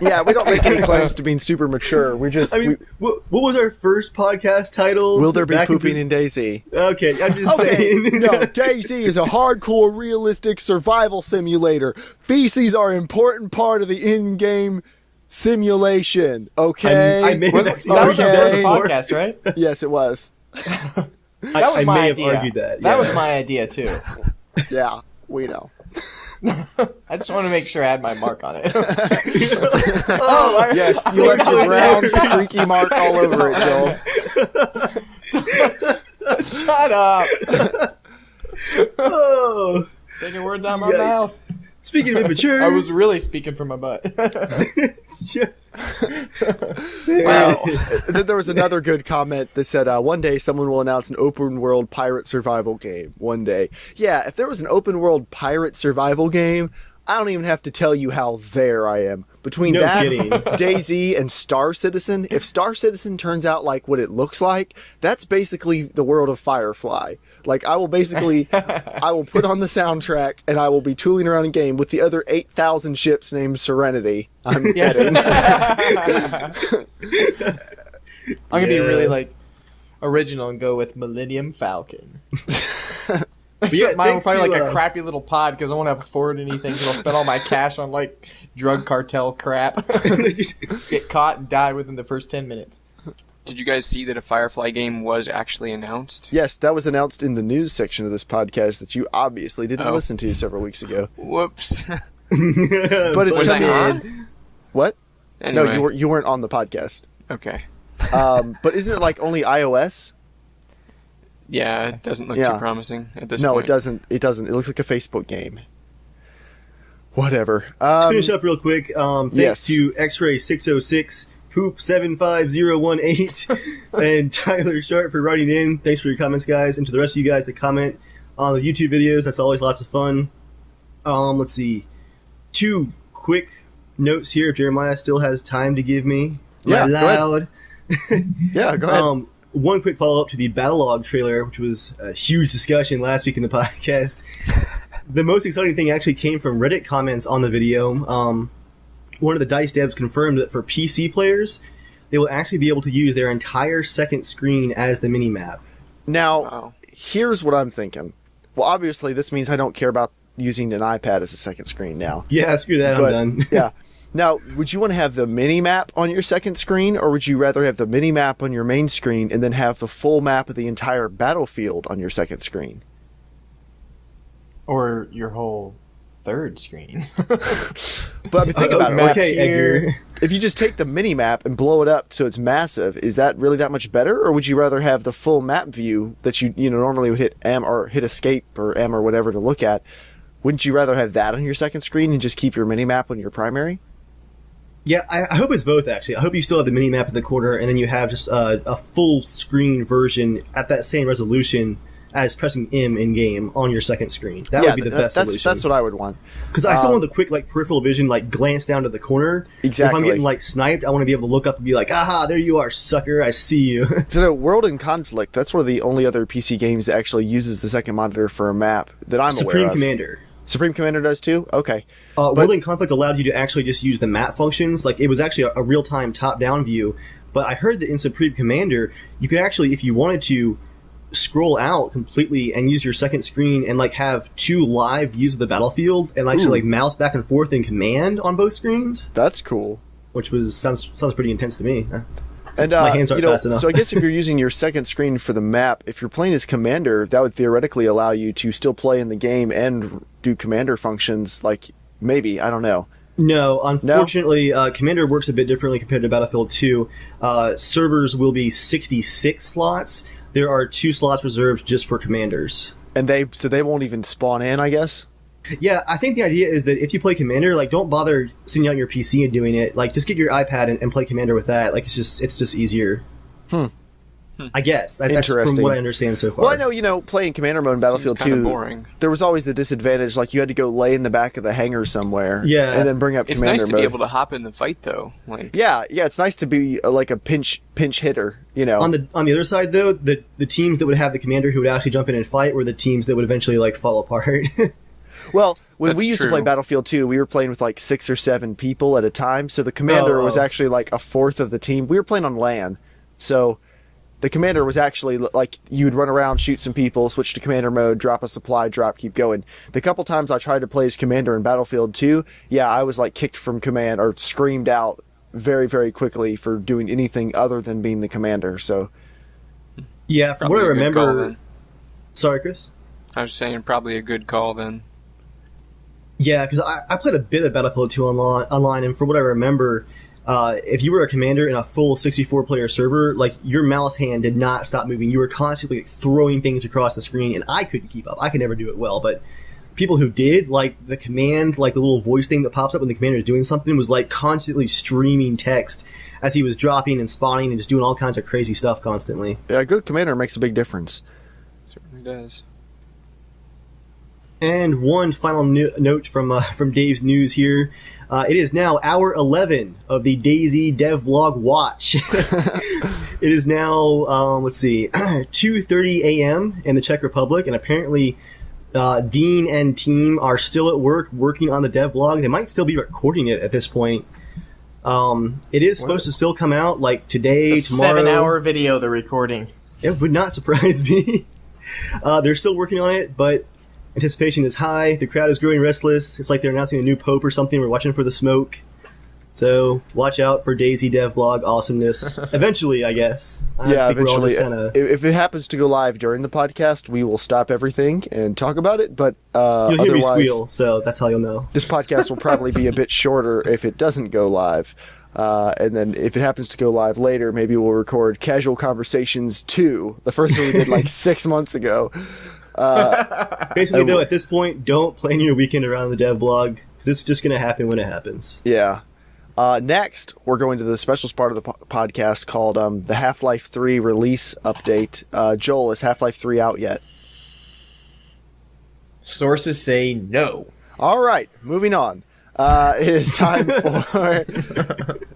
Speaker 1: Yeah, we don't make any claims to being super mature. We just...
Speaker 2: I mean, what was our first podcast title?
Speaker 1: Will there be pooping in DayZ?
Speaker 2: Okay, I'm just saying.
Speaker 1: No, DayZ is a hardcore, realistic survival simulator. Feces are an important part of the in-game simulation. Okay.
Speaker 2: I may have
Speaker 4: That
Speaker 2: actually
Speaker 4: was
Speaker 2: argued
Speaker 4: a
Speaker 2: that.
Speaker 4: podcast, right?
Speaker 1: Yes, it was.
Speaker 4: That was
Speaker 2: I
Speaker 4: my
Speaker 2: may
Speaker 4: idea.
Speaker 2: have argued that.
Speaker 4: That
Speaker 2: yeah.
Speaker 4: was my idea too.
Speaker 1: Yeah, we know.
Speaker 4: I just want to make sure I had my mark on it.
Speaker 1: Yes, you left your brown streaky mark all over it, Joel.
Speaker 4: Shut up!
Speaker 2: Oh,
Speaker 4: Taking words out of my
Speaker 2: yikes.
Speaker 4: mouth.
Speaker 2: Speaking of immature,
Speaker 4: I was really speaking from my butt.
Speaker 2: Yeah.
Speaker 1: Wow. Then there was another good comment that said, one day someone will announce an open world pirate survival game. One day. Yeah, if there was an open world pirate survival game, I don't even have to tell you how there I am. Between
Speaker 2: No
Speaker 1: that,
Speaker 2: kidding.
Speaker 1: DayZ, and Star Citizen, if Star Citizen turns out like what it looks like, that's basically the world of Firefly. Like, I will basically, I will put on the soundtrack, and I will be tooling around in game with the other 8,000 ships named Serenity. I'm betting.
Speaker 4: I'm gonna be really like original and go with Millennium Falcon.
Speaker 2: yeah,
Speaker 4: Mine will
Speaker 2: thanks
Speaker 4: probably
Speaker 2: to,
Speaker 4: like a crappy little pod because I won't have to forward anything. Because I'll spend all my cash on like drug cartel crap. Get caught and die within the first 10 minutes.
Speaker 3: Did you guys see that a Firefly game was actually announced?
Speaker 1: Yes, that was announced in the news section of this podcast that you obviously didn't listen to several weeks ago.
Speaker 3: Whoops.
Speaker 1: But it's
Speaker 3: Was I
Speaker 1: coming.
Speaker 3: on?
Speaker 1: What?
Speaker 3: Anyway.
Speaker 1: No, you weren't on the podcast.
Speaker 3: Okay.
Speaker 1: But isn't it like only iOS?
Speaker 3: Yeah, it doesn't look
Speaker 1: Yeah.
Speaker 3: too promising at this
Speaker 1: No,
Speaker 3: point.
Speaker 1: it doesn't. It doesn't. It looks like a Facebook game. Whatever.
Speaker 2: To finish up real quick, thanks
Speaker 1: yes.
Speaker 2: to X-Ray 606, Poop 75018, and Tyler Sharp for writing in. Thanks for your comments, guys, and to the rest of you guys that comment on the YouTube videos. That's always lots of fun. Let's see. 2 quick notes here. If Jeremiah still has time to give me.
Speaker 1: Yeah, go ahead.
Speaker 2: loud.
Speaker 1: Yeah, go ahead.
Speaker 2: One quick follow-up to the Battlelog trailer, which was a huge discussion last week in the podcast. The most exciting thing actually came from Reddit comments on the video. One of the DayZ devs confirmed that for PC players, they will actually be able to use their entire second screen as the minimap.
Speaker 1: Now,
Speaker 3: Wow.
Speaker 1: here's what I'm thinking. Well, obviously, this means I don't care about using an iPad as a second screen now.
Speaker 2: Yeah, screw that,
Speaker 1: But,
Speaker 2: I'm done.
Speaker 1: Yeah. Now, would you want to have the mini map on your second screen, or would you rather have the mini map on your main screen and then have the full map of the entire battlefield on your second screen?
Speaker 4: Or your whole third screen.
Speaker 1: But I mean, think about it.
Speaker 4: map
Speaker 2: Okay,
Speaker 4: here.
Speaker 2: Edgar.
Speaker 1: If you just take the mini map and blow it up so it's massive, is that really that much better, or would you rather have the full map view that you normally would hit M or hit escape or M or whatever to look at? Wouldn't you rather have that on your second screen and just keep your mini map on your primary?
Speaker 2: Yeah, I hope it's both, actually. I hope you still have the minimap in the corner, and then you have just a full screen version at that same resolution as pressing M in game on your second screen. That would be the best solution.
Speaker 1: That's what I would want.
Speaker 2: Because I still want the quick, like, peripheral vision, like, glance down to the corner.
Speaker 1: Exactly.
Speaker 2: If I'm getting, like, sniped, I want to be able to look up and be like, aha, there you are, sucker, I see you.
Speaker 1: So, World in Conflict, that's one of the only other PC games that actually uses the second monitor for a map that I'm aware
Speaker 2: Supreme
Speaker 1: of.
Speaker 2: Commander.
Speaker 1: Supreme Commander does too? Okay.
Speaker 2: World in Conflict allowed you to actually just use the map functions. Like, it was actually a real-time top-down view. But I heard that in Supreme Commander, you could actually, if you wanted to, scroll out completely and use your second screen and, like, have 2 live views of the battlefield and actually, like, mouse back and forth in command on both screens.
Speaker 1: That's cool.
Speaker 2: Which sounds pretty intense to me.
Speaker 1: And
Speaker 2: My hands aren't fast enough.
Speaker 1: so I guess if you're using your second screen for the map, if you're playing as Commander, that would theoretically allow you to still play in the game and do Commander functions, like, maybe, I don't know.
Speaker 2: No, unfortunately, Commander works a bit differently compared to Battlefield 2. Servers will be 66 slots. There are 2 slots reserved just for Commanders.
Speaker 1: And they won't even spawn in, I guess?
Speaker 2: Yeah, I think the idea is that if you play Commander, like, don't bother sitting on your PC and doing it. Like, just get your iPad and play Commander with that. Like, it's just easier. I guess. That's from
Speaker 1: Interesting.
Speaker 2: what I understand so far.
Speaker 1: Well, I know, playing Commander mode in Battlefield
Speaker 3: kinda
Speaker 1: 2,
Speaker 3: boring.
Speaker 1: there was always the disadvantage, like, you had to go lay in the back of the hangar somewhere.
Speaker 2: Yeah.
Speaker 1: And then bring up
Speaker 3: It's
Speaker 1: Commander
Speaker 3: nice to
Speaker 1: mode.
Speaker 3: be able to hop in the fight, though. Like,
Speaker 1: Yeah, it's nice to be like a pinch hitter, you know.
Speaker 2: On the other side, though, the teams that would have the Commander who would actually jump in and fight were the teams that would eventually, like, fall apart.
Speaker 1: Well, when
Speaker 3: That's
Speaker 1: we used to
Speaker 3: true.
Speaker 1: play Battlefield 2, we were playing with like 6 or 7 people at a time. So the commander was actually like a fourth of the team. We were playing on LAN. So the commander was actually like, you'd run around, shoot some people, switch to commander mode, drop a supply drop, keep going. The couple times I tried to play as commander in Battlefield 2, yeah, I was like kicked from command or screamed out very, very quickly for doing anything other than being the commander. So,
Speaker 2: yeah, from what I remember. Sorry, Chris.
Speaker 3: I was saying probably a good call then.
Speaker 2: Yeah, because I played a bit of Battlefield 2 online, and from what I remember, if you were a commander in a full 64-player server, like, your mouse hand did not stop moving. You were constantly throwing things across the screen, and I couldn't keep up. I could never do it well, but people who did, like, the command, like, the little voice thing that pops up when the commander is doing something was, like, constantly streaming text as he was dropping and spawning and just doing all kinds of crazy stuff constantly.
Speaker 1: Yeah, a good commander makes a big difference.
Speaker 3: Certainly does.
Speaker 2: And one final note from Dave's news here. It is now hour 11 of the DayZ Devblog watch. It is now, let's see, 2:30 a.m. in the Czech Republic, and apparently Dean and team are still at work working on the devblog. They might still be recording it at this point. It is supposed to still come out like today,
Speaker 4: it's a
Speaker 2: tomorrow.
Speaker 4: 7-hour video they're recording.
Speaker 2: It would not surprise me. They're still working on it, but anticipation is high. The crowd is growing restless. It's like they're announcing a new pope or something. We're watching for the smoke. So watch out for DayZ Devblog awesomeness. Eventually, I guess.
Speaker 1: Eventually. If it happens to go live during the podcast, we will stop everything and talk about it. But
Speaker 2: you'll hear me squeal, so that's how you'll know.
Speaker 1: This podcast will probably be a bit shorter if it doesn't go live. And then if it happens to go live later, maybe we'll record Casual Conversations 2, the first one we did like 6 months ago.
Speaker 2: Basically, though, at this point, don't plan your weekend around the devblog, because it's just going to happen when it happens.
Speaker 1: Yeah. Next, we're going to the specials part of the podcast called the Half-Life 3 release update. Joel, is Half-Life 3 out yet?
Speaker 4: Sources say no.
Speaker 1: All right, moving on. It is time for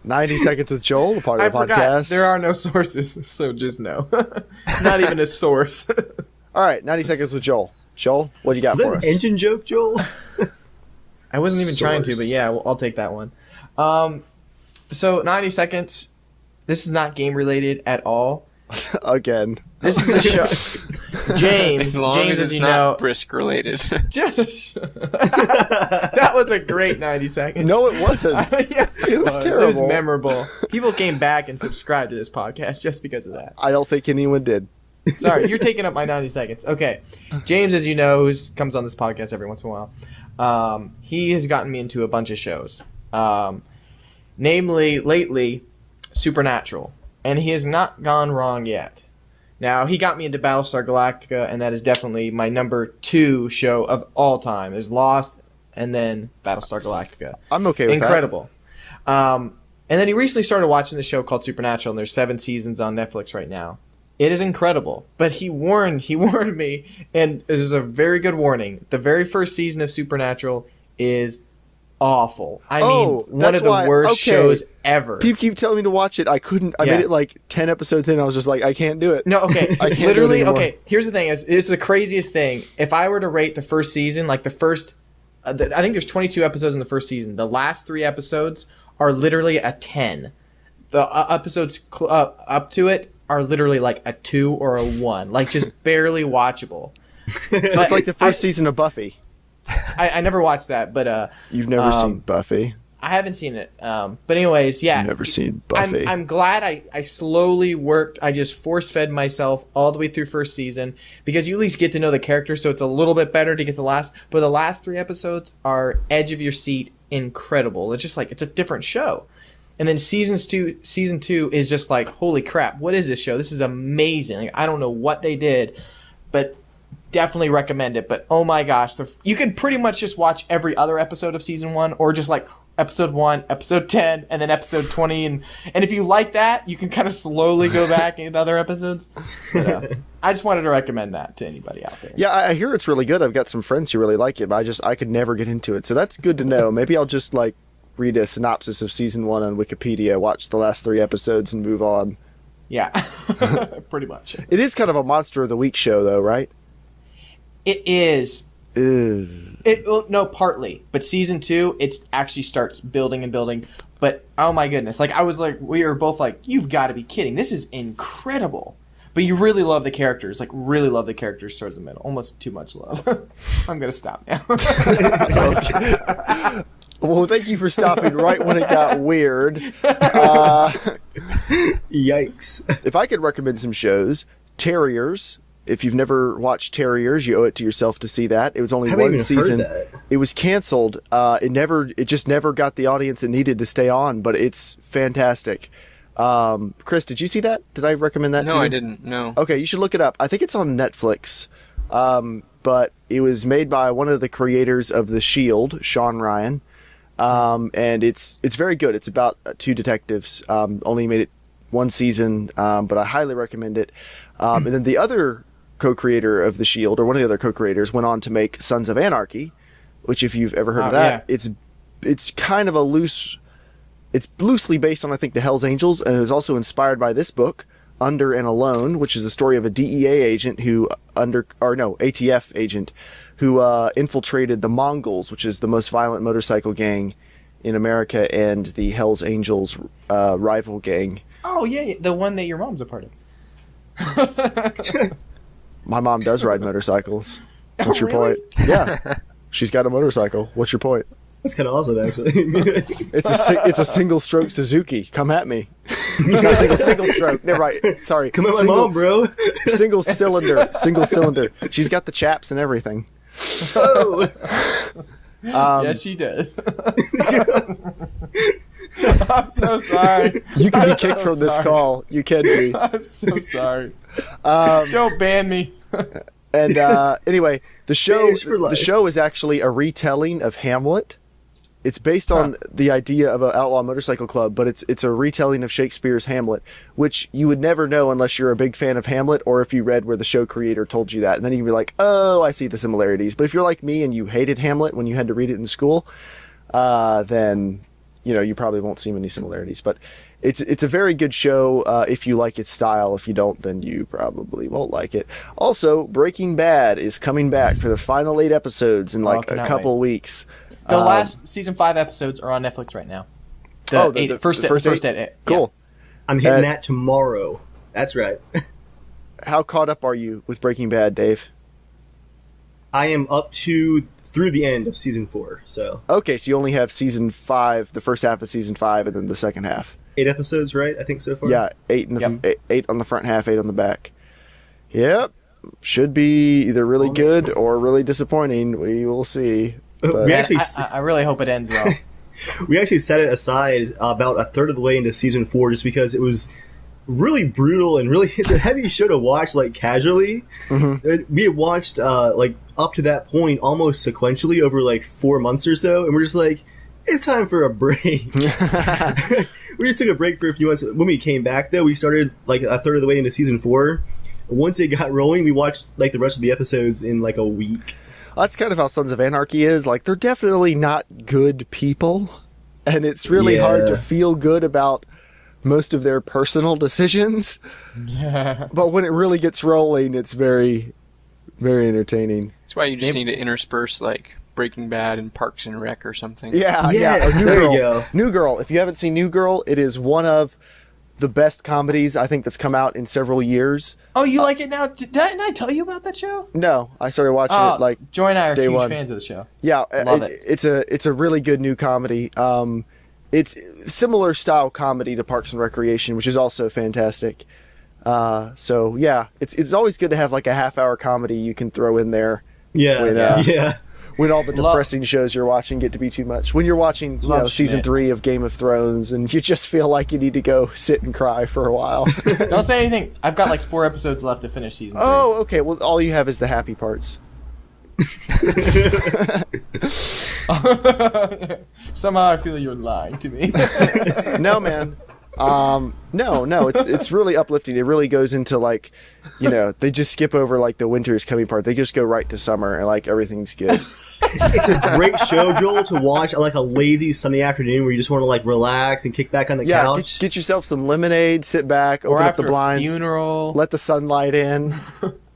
Speaker 1: 90 Seconds with Joel, a part of the podcast.
Speaker 4: There are no sources, so just no. Not even a source.
Speaker 1: All right, 90 Seconds with Joel. Joel, what do you got
Speaker 2: Is that
Speaker 1: for
Speaker 2: an
Speaker 1: us?
Speaker 2: engine joke, Joel?
Speaker 4: I wasn't even trying to, but yeah, I'll take that one. So 90 seconds. This is not game related at all.
Speaker 1: Again.
Speaker 4: This is a show. James,
Speaker 3: As long
Speaker 4: James,
Speaker 3: as it's
Speaker 4: you
Speaker 3: not
Speaker 4: know,
Speaker 3: brisk related.
Speaker 4: that was a great 90 seconds.
Speaker 1: No, it wasn't.
Speaker 4: Yes,
Speaker 1: it was terrible.
Speaker 4: It was memorable. People came back and subscribed to this podcast just because of that.
Speaker 1: I don't think anyone did.
Speaker 4: Sorry, you're taking up my 90 seconds. Okay. James, as you know, who comes on this podcast every once in a while, he has gotten me into a bunch of shows. Namely, lately, Supernatural. And he has not gone wrong yet. Now, he got me into Battlestar Galactica, and that is definitely my number 2 show of all time. Is Lost, and then Battlestar Galactica.
Speaker 1: I'm okay with
Speaker 4: Incredible. And then he recently started watching the show called Supernatural, and there's 7 seasons on Netflix right now. It is incredible. But he warned me, and this is a very good warning. The very first season of Supernatural is awful. I mean, one of the worst shows ever.
Speaker 1: People keep telling me to watch it. I couldn't. I made it like 10 episodes in. I was just like, I can't do it.
Speaker 4: No, okay.
Speaker 1: I can't
Speaker 4: Literally,
Speaker 1: do it anymore.
Speaker 4: okay. Here's the thing: it's the craziest thing. If I were to rate the first season, like the first, I think there's 22 episodes in the first season. The last 3 episodes are literally a 10. The episodes up to it are literally like a 2 or a 1, like just barely watchable.
Speaker 1: So it's like the first season of Buffy.
Speaker 4: I never watched that, but
Speaker 1: You've never seen Buffy?
Speaker 4: I haven't seen it. But anyways, yeah.
Speaker 1: You've never seen Buffy.
Speaker 4: I'm glad I slowly worked. I just force-fed myself all the way through first season because you at least get to know the characters, so it's a little bit better to get the last. But the last 3 episodes are edge of your seat, incredible. It's just like it's a different show. And then season 2 is just like, holy crap, what is this show? This is amazing. Like, I don't know what they did, but definitely recommend it. But oh my gosh, you can pretty much just watch every other episode of season 1, or just like episode 1, episode 10, and then episode 20. And if you like that, you can kind of slowly go back into other episodes. But, I just wanted to recommend that to anybody out there.
Speaker 1: Yeah, I hear it's really good. I've got some friends who really like it, but I could never get into it. So that's good to know. Maybe I'll just like read a synopsis of season 1 on Wikipedia, watch the last 3 episodes, and move on.
Speaker 4: Yeah, pretty much.
Speaker 1: It is kind of a Monster of the Week show, though, right?
Speaker 4: It is.
Speaker 1: Ew.
Speaker 4: No, partly. But season 2, it actually starts building and building. But, oh my goodness. Like, we were both like, you've got to be kidding. This is incredible. But you really love the characters. Like, really love the characters towards the middle. Almost too much love. I'm going to stop now.
Speaker 1: Well, thank you for stopping right when it got weird.
Speaker 2: Yikes.
Speaker 1: If I could recommend some shows, Terriers. If you've never watched Terriers, you owe it to yourself to see that. It was only
Speaker 2: Haven't
Speaker 1: one
Speaker 2: even
Speaker 1: season.
Speaker 2: heard that.
Speaker 1: It was canceled. It just never got the audience it needed to stay on, but it's fantastic. Chris, did you see that? Did I recommend that to you?
Speaker 3: No, I didn't. No.
Speaker 1: Okay, you should look it up. I think it's on Netflix. But it was made by one of the creators of The Shield, Sean Ryan. And it's very good. It's about two detectives. Only made it one season, but I highly recommend it. And then the other co-creator of The Shield, or one of the other co-creators, went on to make Sons of Anarchy, which, if you've ever heard of that, it's kind of a it's loosely based on, I think, the Hells Angels, and it was also inspired by this book, Under and Alone, which is the story of a DEA agent ATF agent who infiltrated the Mongols, which is the most violent motorcycle gang in America, and the Hells Angels rival gang.
Speaker 4: Oh, yeah, the one that your mom's a part of.
Speaker 1: My mom does ride motorcycles. What's your
Speaker 4: really?
Speaker 1: point? Yeah. She's got a motorcycle. What's your point?
Speaker 2: That's kind of awesome, actually.
Speaker 1: It's a single stroke Suzuki. Come at me. single stroke. Never right. Sorry.
Speaker 2: Come at my mom, bro.
Speaker 1: Single cylinder. She's got the chaps and everything.
Speaker 2: Oh.
Speaker 4: Yes, she does. I'm so sorry.
Speaker 1: You can be kicked from this call. You can be.
Speaker 4: I'm so sorry. Don't ban me.
Speaker 1: And anyway, the show
Speaker 2: life.
Speaker 1: is actually a retelling of Hamlet. It's based on the idea of an outlaw motorcycle club, but it's a retelling of Shakespeare's Hamlet, which you would never know unless you're a big fan of Hamlet, or if you read where the show creator told you that. And then you'd be like, oh, I see the similarities. But if you're like me and you hated Hamlet when you had to read it in school, then you probably won't see many similarities. But it's a very good show if you like its style. If you don't, then you probably won't like it. Also, Breaking Bad is coming back for the final 8 episodes in a couple weeks.
Speaker 4: The last season 5 episodes are on Netflix right now. The first 8.
Speaker 1: Cool.
Speaker 2: I'm hitting that tomorrow. That's right.
Speaker 1: How caught up are you with Breaking Bad, Dave?
Speaker 2: I am up through the end of season 4. So
Speaker 1: okay, so you only have season 5, the first half of season 5, and then the second half.
Speaker 2: 8 episodes, right? I think so far.
Speaker 1: Yeah, 8 8 on the front half, 8 on the back. Yep, should be either really good or really disappointing. We will see. But
Speaker 4: I really hope it ends well.
Speaker 2: We actually set it aside about a third of the way into season 4 just because it was really brutal and really it's a heavy show to watch casually. Mm-hmm. We had watched up to that point almost sequentially over 4 months or so, and we're just like, it's time for a break. We just took a break for a few months. When we came back, though, we started a third of the way into season 4. Once it got rolling, we watched the rest of the episodes in a week.
Speaker 1: That's kind of how Sons of Anarchy is. They're definitely not good people, and it's really hard to feel good about most of their personal decisions. Yeah. But when it really gets rolling, it's very, very entertaining.
Speaker 3: That's why you just need to intersperse Breaking Bad and Parks and Rec or something.
Speaker 1: Yeah.
Speaker 2: Oh,
Speaker 1: There you go. New Girl. If you haven't seen New Girl, it is one of the best comedies I think that's come out in several years.
Speaker 4: Oh, you like it now? Didn't I tell you about that show?
Speaker 1: No, I started watching it
Speaker 4: Joy and I are
Speaker 1: day
Speaker 4: huge
Speaker 1: one.
Speaker 4: fans of the show.
Speaker 1: Yeah,
Speaker 4: love it.
Speaker 1: It's a really good new comedy. It's similar style comedy to Parks and Recreation, which is also fantastic. So yeah, it's always good to have a half-hour comedy you can throw in there.
Speaker 2: Yeah.
Speaker 1: When all the depressing shows you're watching get to be too much. When you're watching season 3 of Game of Thrones and you just feel like you need to go sit and cry for a while.
Speaker 4: Don't say anything. I've got 4 episodes left to finish season 3.
Speaker 1: Oh, okay. Well, all you have is the happy parts.
Speaker 4: Somehow I feel you're lying to me.
Speaker 1: No, man. No, it's really uplifting. It really goes into they just skip over the winter's coming part. They just go right to summer and everything's good.
Speaker 2: It's a great show, Joel, to watch a lazy Sunday afternoon where you just want to relax and kick back on the couch.
Speaker 1: Get yourself some lemonade, sit back, open up the blinds,
Speaker 4: funeral.
Speaker 1: Let the sunlight in.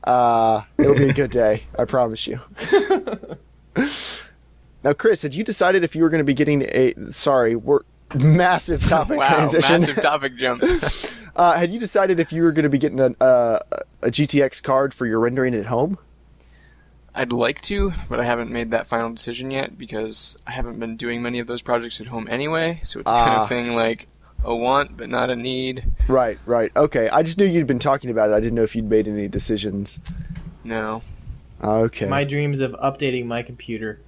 Speaker 1: It'll be a good day, I promise you. Now, Chris, had you decided if you were going to be getting massive topic transition.
Speaker 3: Massive topic jump.
Speaker 1: Had you decided if you were going to be getting a GTX card for your rendering at home?
Speaker 3: I'd like to, but I haven't made that final decision yet because I haven't been doing many of those projects at home anyway. So it's kind of thing like a want but not a need.
Speaker 1: Right. Okay, I just knew you'd been talking about it. I didn't know if you'd made any decisions.
Speaker 3: No.
Speaker 1: Okay.
Speaker 4: My dreams of updating my computer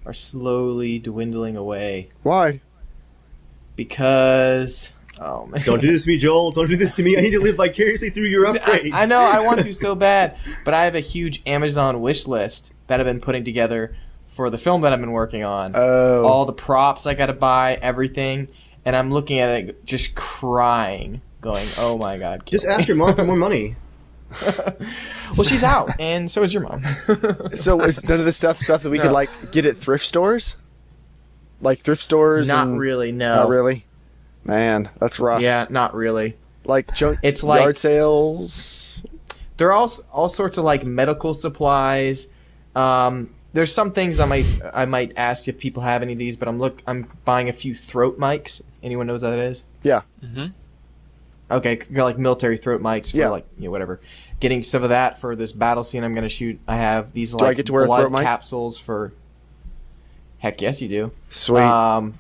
Speaker 4: are slowly dwindling away.
Speaker 1: Why?
Speaker 4: Because... Oh, man.
Speaker 2: Don't do this to me, Joel. Don't do this to me. I need to live vicariously through your upgrades.
Speaker 4: I know, I want to so bad, but I have a huge Amazon wish list that I've been putting together for the film that I've been working on.
Speaker 1: Oh.
Speaker 4: All the props I got to buy, everything, and I'm looking at it just crying, going, oh my god.
Speaker 2: Just ask your mom for more money.
Speaker 4: Well, she's out, and so is your mom.
Speaker 1: So is none of this stuff that we could like get at thrift stores? Like thrift stores?
Speaker 4: Not really, no.
Speaker 1: Not really? Man, that's rough.
Speaker 4: Yeah, not really.
Speaker 1: Like junk
Speaker 4: It's like-
Speaker 1: yard sales?
Speaker 4: There are all sorts of like medical supplies. There's some things I might ask if people have any of these, but I'm buying a few throat mics. Anyone knows what that is?
Speaker 1: Yeah.
Speaker 3: Mm-hmm.
Speaker 4: Okay, got like military throat mics for like whatever. Getting some of that for this battle scene I'm gonna shoot. I have these
Speaker 1: I
Speaker 4: like
Speaker 1: get to wear a
Speaker 4: blood
Speaker 1: throat mic?
Speaker 4: capsules for. Heck yes, you do.
Speaker 1: Sweet.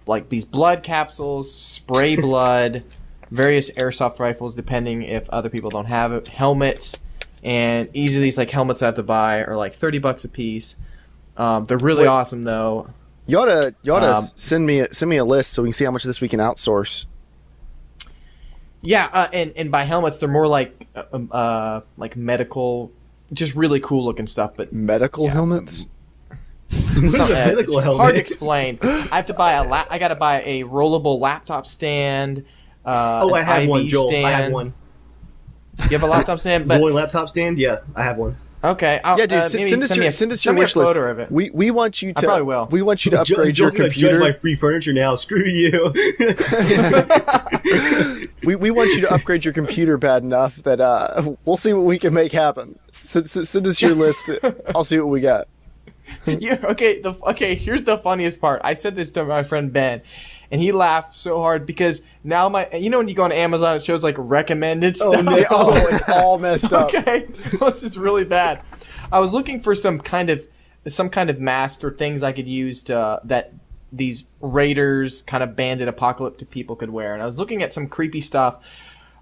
Speaker 4: Like these blood capsules, spray blood, various airsoft rifles, depending if other people don't have it. Helmets, and each of these like helmets I have to buy are like $30 a piece. They're really awesome though.
Speaker 1: You oughta send me a list so we can see how much of this we can outsource.
Speaker 4: Yeah, and by helmets they're more like medical, just really cool looking stuff. But
Speaker 1: Medical helmets?
Speaker 2: What is a medical helmet?
Speaker 4: hard to explain. I have to buy I got to buy a rollable laptop stand.
Speaker 2: I have
Speaker 4: IV
Speaker 2: one, Joel.
Speaker 4: stand.
Speaker 2: I have one.
Speaker 4: You have a laptop stand, but
Speaker 2: Rolling laptop stand? Yeah, I have one.
Speaker 4: okay.
Speaker 1: Yeah, dude, send us your wish list.
Speaker 4: Photo of it.
Speaker 1: We want you to.
Speaker 4: I probably will.
Speaker 1: We want you to upgrade your
Speaker 2: Joel's gonna
Speaker 1: computer.
Speaker 2: judge my free furniture now. Screw you.
Speaker 1: We want you to upgrade your computer bad enough that we'll see what we can make happen. Send us your list. I'll see what we got.
Speaker 4: Yeah, okay. Here's the funniest part. I said this to my friend Ben, and he laughed so hard because now when you go on Amazon, it shows like recommended stuff.
Speaker 2: no.
Speaker 1: It's all messed up.
Speaker 4: Okay, this is really bad. I was looking for some kind of mask or things I could use to that these raiders, kind of bandit apocalyptic people could wear, and I was looking at some creepy stuff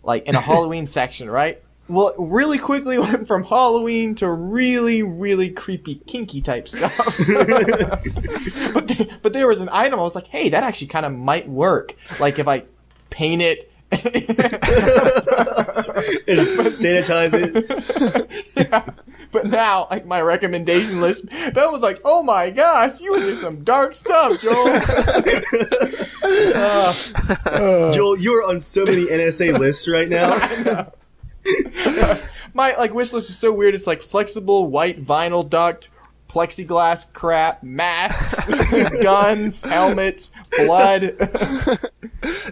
Speaker 4: like in a Halloween section, right? Well, it really quickly went from Halloween to really, really creepy, kinky type stuff. but there was an item I was like, hey, that actually kind of might work. Like if I paint it.
Speaker 2: Sanitize it.
Speaker 4: Yeah. But now, like my recommendation list, Ben was like, "Oh my gosh, you into some dark stuff, Joel."
Speaker 2: Joel, you are on so many NSA lists right now.
Speaker 4: I know. My wish list is so weird. It's like flexible white vinyl duct, plexiglass crap, masks, guns, helmets, blood.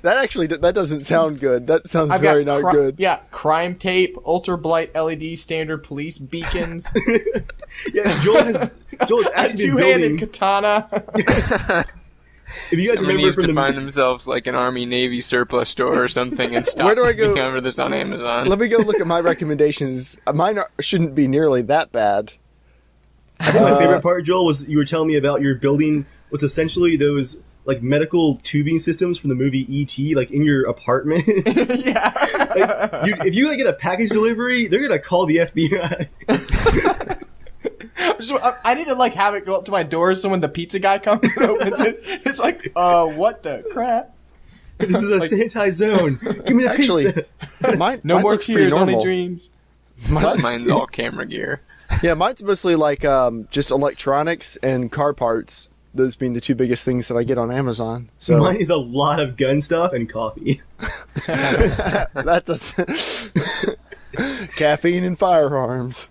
Speaker 1: That doesn't sound good. That sounds very not good.
Speaker 4: Yeah, crime tape, ultra bright LED standard police beacons,
Speaker 2: Yeah, Joel's
Speaker 4: a
Speaker 2: actually been
Speaker 4: two-handed
Speaker 2: building.
Speaker 4: katana.
Speaker 2: If you guys
Speaker 3: Someone
Speaker 2: remember
Speaker 3: needs
Speaker 2: from
Speaker 3: to
Speaker 2: the
Speaker 3: find themselves like an Army Navy surplus store or something and stop
Speaker 1: Where do I go?
Speaker 3: looking over this on Amazon.
Speaker 1: Let me go look at my recommendations. Mine shouldn't be nearly that bad.
Speaker 2: I think my favorite part, Joel, was you were telling me about your building what's essentially those like medical tubing systems from the movie E.T. like in your apartment.
Speaker 4: Yeah.
Speaker 2: If you get a package delivery, they're gonna call the FBI.
Speaker 4: I need to have it go up to my door so when the pizza guy comes and opens it, it's like, what the crap?
Speaker 2: This is a sanitized zone. Give me the pizza.
Speaker 4: No
Speaker 1: mine
Speaker 4: more
Speaker 1: looks pretty
Speaker 4: tears, only
Speaker 1: normal.
Speaker 4: dreams.
Speaker 3: Mine's all camera gear.
Speaker 1: Yeah, mine's mostly just electronics and car parts. Those being the two biggest things that I get on Amazon. So
Speaker 2: Mine is a lot of gun stuff and coffee.
Speaker 1: that does caffeine and firearms.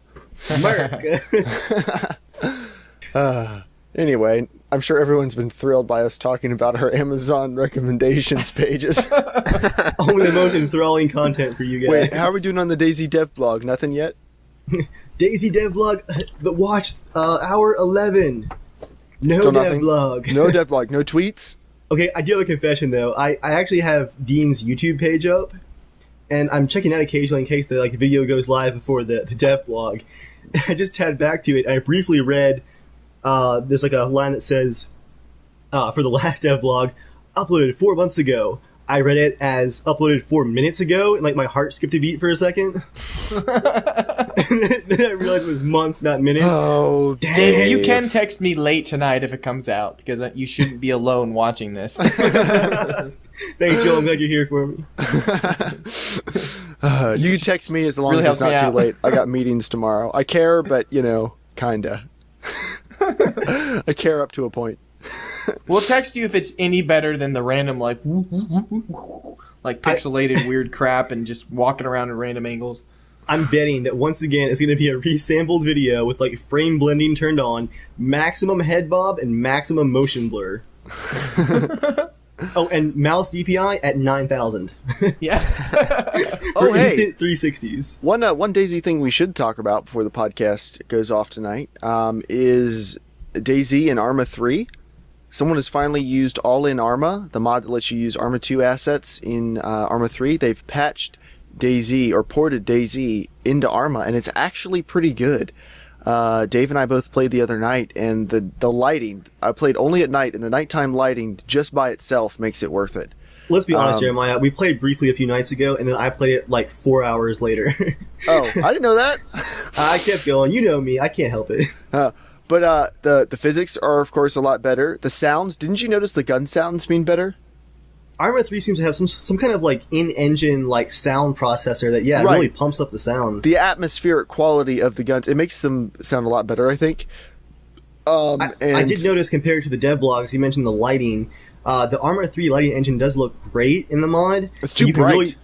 Speaker 1: Anyway, I'm sure everyone's been thrilled by us talking about our Amazon recommendations pages.
Speaker 2: Only the most enthralling content for you guys.
Speaker 1: Wait, how are we doing on the DayZ Devblog? Nothing yet?
Speaker 2: DayZ Devblog, but watched hour 11. No
Speaker 1: Still nothing?
Speaker 2: Devblog.
Speaker 1: No Devblog, no tweets?
Speaker 2: Okay, I do have a confession though. I actually have Dean's YouTube page up, and I'm checking that occasionally in case the video goes live before the dev blog. I just tabbed back to it, and I briefly read there's like a line that says, for the last dev blog, uploaded 4 months ago. I read it as uploaded 4 minutes ago, and like my heart skipped a beat for a second. Then I realized it was months, not minutes.
Speaker 1: Oh,
Speaker 4: Dave, you can text me late tonight if it comes out, because you shouldn't be alone watching this.
Speaker 2: Thanks, Joel. I'm glad you're here for me.
Speaker 1: You can text me as long
Speaker 4: Really
Speaker 1: as it's
Speaker 4: helps me
Speaker 1: not too
Speaker 4: out.
Speaker 1: late. I got meetings tomorrow. I care, but, kinda. I care up to a point.
Speaker 4: We'll text you if it's any better than the random, like pixelated weird crap and just walking around at random angles.
Speaker 2: I'm betting that once again it's going to be a resampled video with like frame blending turned on, maximum head bob, and maximum motion blur. Oh, and mouse DPI at 9,000.
Speaker 4: Yeah.
Speaker 1: Oh, hey.
Speaker 2: Instant 360s.
Speaker 1: One DayZ thing we should talk about before the podcast goes off tonight is DayZ and Arma 3. Someone has finally used all-in Arma, the mod that lets you use Arma 2 assets in Arma 3. They've patched DayZ, or ported DayZ, into Arma, and it's actually pretty good. Dave and I both played the other night, and the lighting, I played only at night, and the nighttime lighting just by itself makes it worth it.
Speaker 2: Let's be honest, Jeremiah. We played briefly a few nights ago, and then I played it like 4 hours later.
Speaker 1: Oh, I didn't know that.
Speaker 2: I kept going. You know me. I can't help it.
Speaker 1: But the physics are, of course, a lot better. The sounds, didn't you notice the gun sounds being better?
Speaker 2: Arma 3 seems to have some kind of like in-engine like sound processor that
Speaker 1: Right.
Speaker 2: really pumps up the sounds.
Speaker 1: The atmospheric quality of the guns, it makes them sound a lot better, I think.
Speaker 2: I did notice compared to the dev blogs, you mentioned the lighting. The Arma 3 lighting engine does look great in the mod.
Speaker 1: It's too
Speaker 2: You can
Speaker 1: bright.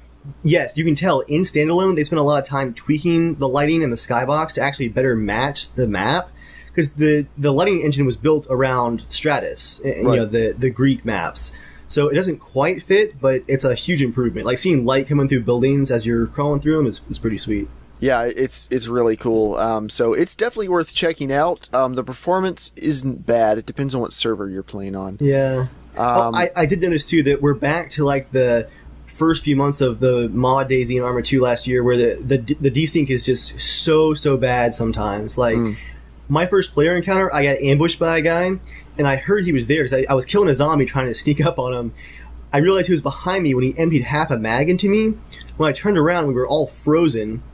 Speaker 2: Yes, you can tell in standalone they spent a lot of time tweaking the lighting in the skybox to actually better match the map. Because the lighting engine was built around Stratus,
Speaker 1: Right.
Speaker 2: the Greek maps. So it doesn't quite fit, but it's a huge improvement. Like seeing light coming through buildings as you're crawling through them is pretty sweet.
Speaker 1: Yeah, it's really cool. So it's definitely worth checking out. The performance isn't bad. It depends on what server you're playing on.
Speaker 2: Yeah. I did notice too that we're back to like the first few months of the mod DayZ and Arma 2 last year, where the desync is just so bad sometimes. Like my first player encounter, I got ambushed by a guy, and I heard he was there because I was killing a zombie trying to sneak up on him. I realized he was behind me when he emptied half a mag into me. When I turned around, we were all frozen.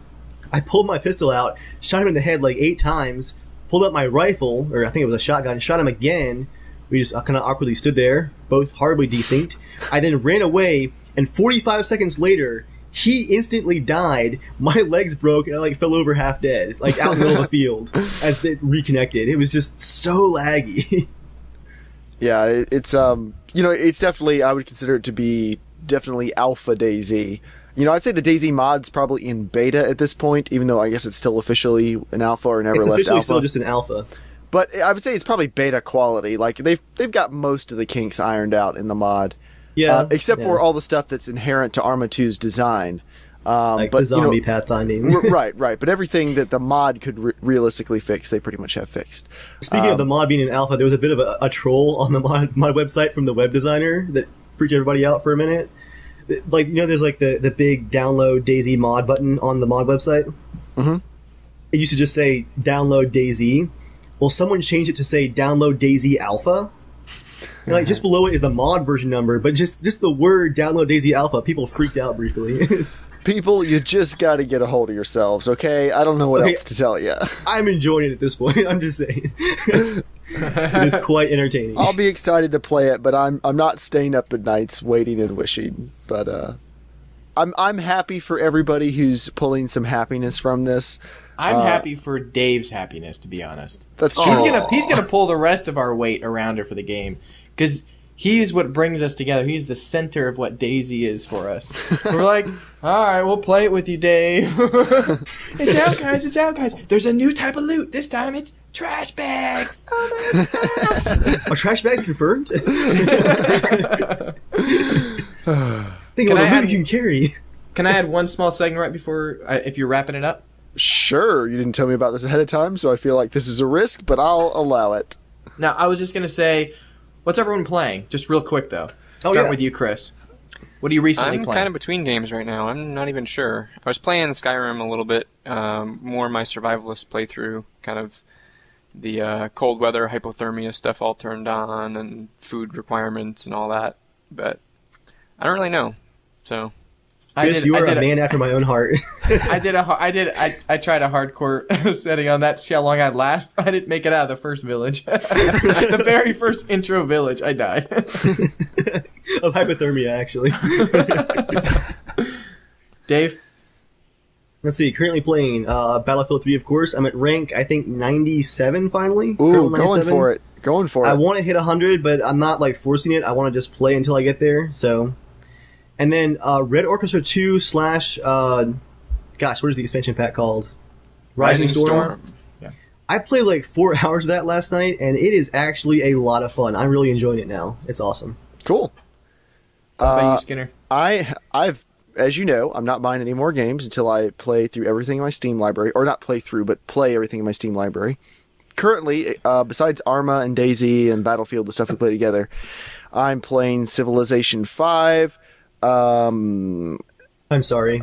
Speaker 2: I pulled my pistol out, shot him in the head like 8 times, pulled up my rifle, or I think it was a shotgun, shot him again. We just kind of awkwardly stood there, both horribly desynced. I then ran away, and 45 seconds later, he instantly died. My legs broke, and I like fell over half dead, like out in the middle of the field as it reconnected. It was just so laggy.
Speaker 1: Yeah, it's it's definitely, I would consider it to be definitely alpha DayZ. I'd say the DayZ mod's probably in beta at this point, even though I guess it's still officially an alpha or never
Speaker 2: It's
Speaker 1: left
Speaker 2: officially
Speaker 1: alpha.
Speaker 2: still just an alpha.
Speaker 1: But I would say it's probably beta quality. Like they've got most of the kinks ironed out in the mod.
Speaker 2: Yeah,
Speaker 1: except for all the stuff that's inherent to Arma 2's design.
Speaker 2: Like the zombie pathfinding.
Speaker 1: Right. But everything that the mod could realistically fix, they pretty much have fixed.
Speaker 2: Speaking of the mod being an alpha, there was a bit of a troll on the mod website from the web designer that freaked everybody out for a minute. Like, there's like the big download DayZ mod button on the mod website.
Speaker 1: Mm-hmm.
Speaker 2: It used to just say download DayZ. Well, someone changed it to say download DayZ alpha. And like just below it is the mod version number, but just the word download DayZ alpha, people freaked out briefly.
Speaker 1: People, you just got to get a hold of yourselves, okay? I don't know what else to tell you.
Speaker 2: I'm enjoying it at this point. I'm just saying. It is quite entertaining.
Speaker 1: I'll be excited to play it, but I'm not staying up at nights waiting and wishing. But I'm happy for everybody who's pulling some happiness from this.
Speaker 4: I'm happy for Dave's happiness, to be honest.
Speaker 1: That's true.
Speaker 4: He's gonna pull the rest of our weight around her for the game, because he's what brings us together. He's the center of what DayZ is for us. We're like, all right, we'll play it with you, Dave. It's out, guys. It's out, guys. There's a new type of loot. This time it's trash bags. Oh my gosh.
Speaker 2: Are trash bags confirmed? Think
Speaker 4: Can
Speaker 2: about
Speaker 4: I
Speaker 2: the
Speaker 4: add-
Speaker 2: loot you can carry.
Speaker 4: Can I add one small segment right before, if you're wrapping it up?
Speaker 1: Sure, you didn't tell me about this ahead of time, so I feel like this is a risk, but I'll allow it.
Speaker 4: Now, I was just gonna say, what's everyone playing? Just real quick though. Start with you, Chris. What are you recently
Speaker 3: I'm
Speaker 4: playing?
Speaker 3: kind of between games right now. I'm not even sure. I was playing Skyrim a little bit, more my survivalist playthrough, kind of the cold weather, hypothermia stuff all turned on, and food requirements and all that. But I don't really know. So
Speaker 2: Chris, you are a man after my own heart.
Speaker 4: I tried a hardcore setting on that to see how long I'd last. I didn't make it out of the first village. The very first intro village, I died.
Speaker 2: Of hypothermia, actually.
Speaker 4: Dave?
Speaker 2: Let's see, currently playing Battlefield 3, of course. I'm at rank, I think, 97 finally.
Speaker 1: Ooh, going for it. Going for it.
Speaker 2: I want to hit 100, but I'm not like forcing it. I want to just play until I get there, so... And then Red Orchestra 2 / gosh, what is the expansion pack called? Rising Storm.
Speaker 4: Yeah.
Speaker 2: I played like 4 hours of that last night, and it is actually a lot of fun. I'm really enjoying it now. It's awesome.
Speaker 1: Cool.
Speaker 4: What about you, Skinner?
Speaker 1: I've, as you know, I'm not buying any more games until I play through everything in my Steam library, or not play through, but play everything in my Steam library. Currently, besides Arma and DayZ and Battlefield, the stuff we play together, I'm playing Civilization 5.
Speaker 2: I'm sorry.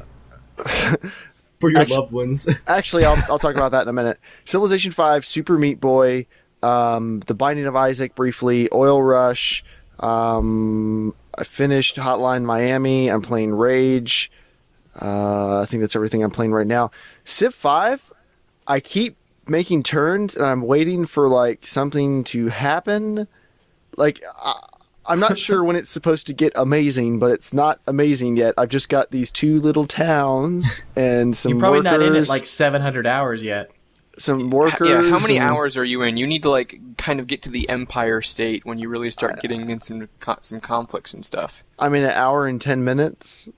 Speaker 2: For your loved ones.
Speaker 1: Actually, I'll talk about that in a minute. Civilization 5, Super Meat Boy, The Binding of Isaac briefly, Oil Rush. I finished Hotline Miami. I'm playing Rage. I think that's everything I'm playing right now. Civ 5, I keep making turns and I'm waiting for like something to happen. Like I'm not sure when it's supposed to get amazing, but it's not amazing yet. I've just got these 2 little towns and some
Speaker 4: You're probably
Speaker 1: workers.
Speaker 4: not in it like 700 hours yet.
Speaker 1: Some workers.
Speaker 3: Yeah, how many hours are you in? You need to like kind of get to the Empire state when you really start getting in some conflicts and stuff.
Speaker 1: I'm in an hour and 10 minutes.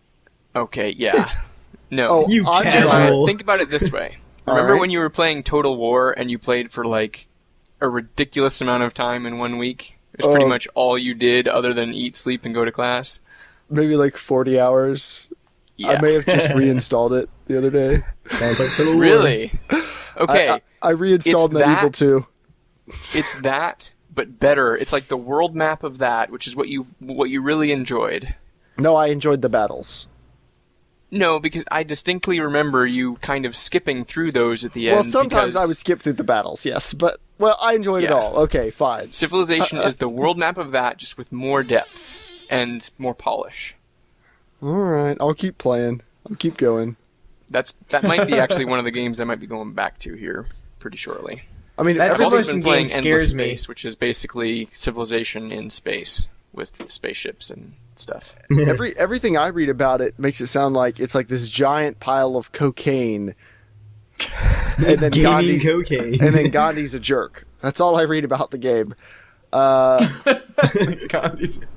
Speaker 3: Okay, yeah. No.
Speaker 1: Oh,
Speaker 2: You
Speaker 1: I'm
Speaker 2: casual.
Speaker 3: Think about it this way.
Speaker 1: All
Speaker 3: Remember
Speaker 1: right.
Speaker 3: when you were playing Total War and you played for like a ridiculous amount of time in 1 week? It's pretty much all you did other than eat, sleep, and go to class.
Speaker 1: Maybe like 40 hours.
Speaker 3: Yeah.
Speaker 1: I may have just reinstalled it the other day.
Speaker 2: Sounds like Total War.
Speaker 3: Really? Okay.
Speaker 1: I reinstalled
Speaker 3: It's
Speaker 1: Medieval
Speaker 3: that-
Speaker 1: 2.
Speaker 3: It's that, but better. It's like the world map of that, which is what you really enjoyed.
Speaker 1: No, I enjoyed the battles.
Speaker 3: No, because I distinctly remember you kind of skipping through those at the end.
Speaker 1: Well, sometimes
Speaker 3: because
Speaker 1: I would skip through the battles, yes. But, well, I enjoyed it
Speaker 3: Yeah.
Speaker 1: all. Okay, fine.
Speaker 3: Civilization is the world map of that, just with more depth and more polish.
Speaker 1: All right, I'll keep playing. I'll keep going.
Speaker 3: That might be actually one of the games I might be going back to here pretty shortly.
Speaker 1: I mean,
Speaker 4: That's
Speaker 3: I've also
Speaker 4: Civilization
Speaker 3: been playing
Speaker 4: game
Speaker 3: Endless
Speaker 4: scares me.
Speaker 3: Space, which is basically Civilization in space with spaceships and stuff.
Speaker 1: everything I read about it makes it sound like it's like this giant pile of cocaine. And then
Speaker 2: Gaming cocaine.
Speaker 1: And then Gandhi's a jerk. That's all I read about the game.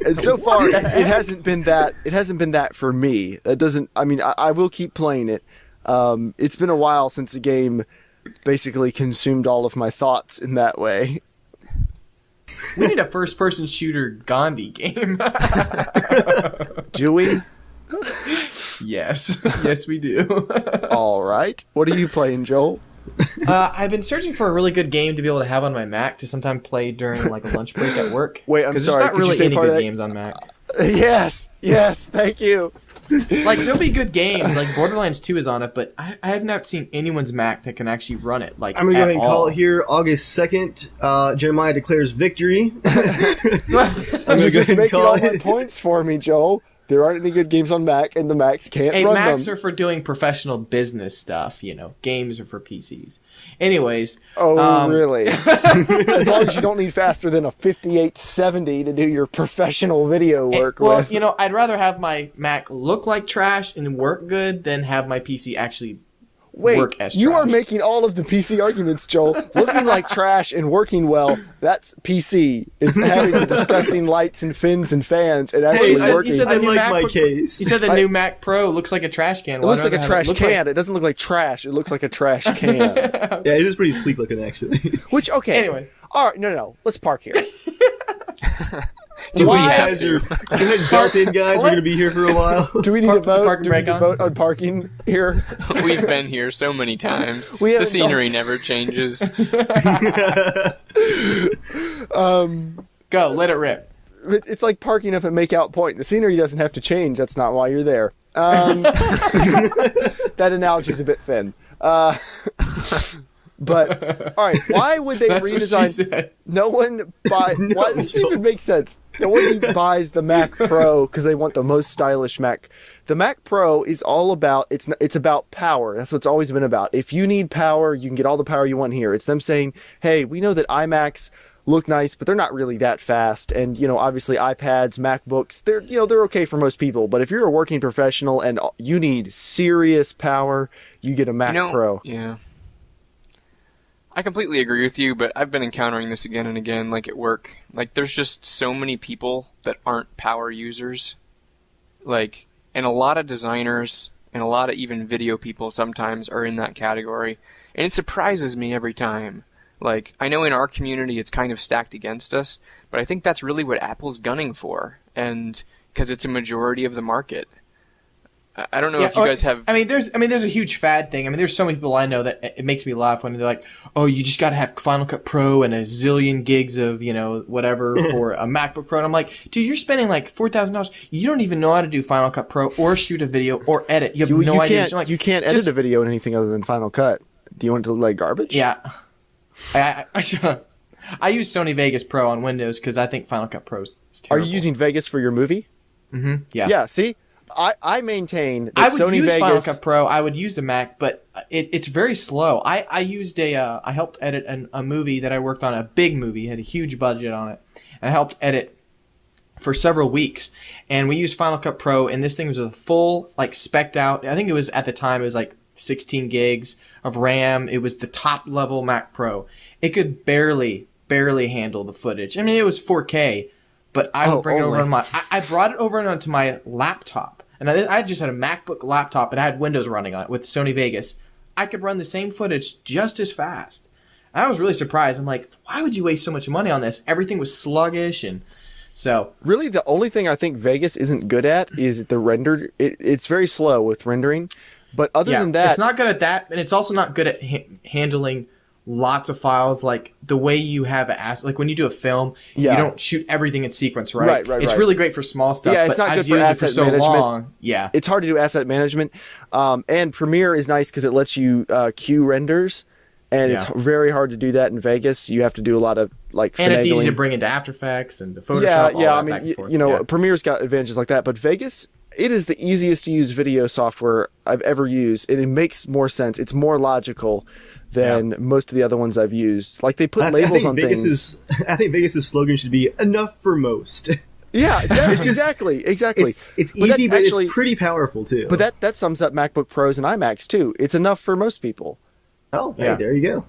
Speaker 1: And so far, it hasn't been that. It hasn't been that for me. It doesn't. I mean, I will keep playing it. It's been a while since the game basically consumed all of my thoughts in that way.
Speaker 4: We need a first-person shooter Gandhi game.
Speaker 1: Do we?
Speaker 4: Yes. Yes, we do.
Speaker 1: All right. What are you playing, Joel?
Speaker 4: I've been searching for a really good game to be able to have on my Mac to sometime play during like a lunch break at work.
Speaker 1: Wait, I'm
Speaker 4: 'Cause
Speaker 1: sorry,
Speaker 4: there's not
Speaker 1: could you
Speaker 4: really
Speaker 1: say
Speaker 4: any
Speaker 1: part of
Speaker 4: good
Speaker 1: that?
Speaker 4: games on Mac.
Speaker 1: Yes. Thank you.
Speaker 4: Like, there'll be good games. Like, Borderlands 2 is on it, but I have not seen anyone's Mac that can actually run it. Like,
Speaker 2: I'm going to go
Speaker 4: at
Speaker 2: ahead and
Speaker 4: all.
Speaker 2: call it here. August 2nd, Jeremiah declares victory. I'm going
Speaker 1: You're
Speaker 2: to go
Speaker 1: just
Speaker 2: ahead and
Speaker 1: making
Speaker 2: call
Speaker 1: all my
Speaker 2: it.
Speaker 1: points for me, Joel. There aren't any good games on Mac, and the Macs can't
Speaker 4: Hey,
Speaker 1: run
Speaker 4: Macs
Speaker 1: them.
Speaker 4: are for doing professional business stuff, you know. Games are for PCs. Anyways.
Speaker 1: Oh, really? As long as you don't need faster than a 5870 to do your professional video work
Speaker 4: Well,
Speaker 1: with.
Speaker 4: you know, I'd rather have my Mac look like trash and work good than have my PC actually
Speaker 1: Wait,
Speaker 4: work as
Speaker 1: you
Speaker 4: trash.
Speaker 1: are making all of the PC arguments, Joel. Looking like trash and working well, that's PC. Is having the disgusting lights and fins and fans and actually
Speaker 2: Hey,
Speaker 1: working.
Speaker 4: you said
Speaker 2: I
Speaker 4: the new
Speaker 2: like
Speaker 4: Mac
Speaker 2: my
Speaker 4: Pro-
Speaker 2: case.
Speaker 4: You said the new Mac Pro looks like a trash can.
Speaker 1: It looks like a trash can. It doesn't look like trash. It looks like a trash can.
Speaker 2: Yeah, it is pretty sleek looking, actually.
Speaker 1: Which, okay.
Speaker 4: Anyway.
Speaker 1: All right, no. Let's park here.
Speaker 3: Do we
Speaker 1: Why-
Speaker 3: have
Speaker 2: guys
Speaker 3: to?
Speaker 2: are, go ahead and belt in, guys. We're going to be here for a while.
Speaker 1: Do we need
Speaker 4: Park-
Speaker 1: to vote?
Speaker 4: parking
Speaker 1: Do we need
Speaker 4: brake
Speaker 1: to
Speaker 4: on?
Speaker 1: vote on parking here?
Speaker 3: We've been here so many times.
Speaker 1: We
Speaker 3: The
Speaker 1: haven't
Speaker 3: scenery never changes.
Speaker 4: Go, let it rip.
Speaker 1: it's like parking up at Makeout Point. The scenery doesn't have to change. That's not why you're there. That analogy is a bit thin. But all right, why would they redesign? No one buys. Why does this even make sense? No one buys the Mac Pro because they want the most stylish Mac. The Mac Pro is all about it's about power. That's what it's always been about. If you need power, you can get all the power you want here. It's them saying, "Hey, we know that iMacs look nice, but they're not really that fast." And obviously iPads, MacBooks, they're okay for most people. But if you're a working professional and you need serious power, you get a Mac Pro.
Speaker 3: Yeah. I completely agree with you, but I've been encountering this again and again, like at work. Like, there's just so many people that aren't power users. Like, and a lot of designers and a lot of even video people sometimes are in that category. And it surprises me every time. Like, I know in our community it's kind of stacked against us, but I think that's really what Apple's gunning for, and because it's a majority of the market. I don't know if you guys have.
Speaker 4: There's a huge fad thing. There's so many people I know that it makes me laugh when they're like, "Oh, you just got to have Final Cut Pro and a zillion gigs of whatever for a MacBook Pro." And I'm like, dude, you're spending like $4,000. You don't even know how to do Final Cut Pro or shoot a video or edit. You have no idea.
Speaker 1: You can't edit a video in anything other than Final Cut. Do you want it to look like garbage?
Speaker 4: Yeah. I use Sony Vegas Pro on Windows because I think Final Cut Pro is terrible.
Speaker 1: Are you using Vegas for your movie?
Speaker 4: Mm-hmm. Yeah.
Speaker 1: Yeah. See, I maintain that
Speaker 4: I would
Speaker 1: Sony
Speaker 4: use
Speaker 1: Vegas.
Speaker 4: Final Cut Pro. I would use the Mac, but it's very slow. I used I helped edit a movie that I worked on, a big movie, had a huge budget on it, and I helped edit for several weeks. And we used Final Cut Pro, and this thing was a full spec'd out. I think it was at the time it was 16 gigs of RAM. It was the top level Mac Pro. It could barely handle the footage. It was 4K, but I would bring it over on I brought it over onto my laptop. And I just had a MacBook laptop and I had Windows running on it with Sony Vegas. I could run the same footage just as fast. I was really surprised. I'm like, why would you waste so much money on this? Everything was sluggish, and so
Speaker 1: really the only thing I think Vegas isn't good at is the render. It's very slow with rendering. But other than that,
Speaker 4: it's not good at that, and it's also not good at handling lots of files. Like the way you have when you do a film, you don't shoot everything in sequence, right? Right. It's really great for small stuff.
Speaker 1: Yeah, it's not good for asset management.
Speaker 4: Yeah,
Speaker 1: it's hard to do asset management. And Premiere is nice because it lets you queue renders, and it's very hard to do that in Vegas. You have to do a lot of finagling.
Speaker 4: And it's easy to bring into After Effects and the Photoshop.
Speaker 1: Yeah. Premiere's got advantages like that, but Vegas. It is the easiest to use video software I've ever used, and it makes more sense. It's more logical than most of the other ones I've used. Like they put labels on things.
Speaker 2: I think Vegas's slogan should be "Enough for most."
Speaker 1: Yeah, exactly.
Speaker 2: It's easy, but it's pretty powerful too.
Speaker 1: But that sums up MacBook Pros and iMacs too. It's enough for most people.
Speaker 2: Oh, hey, there you go.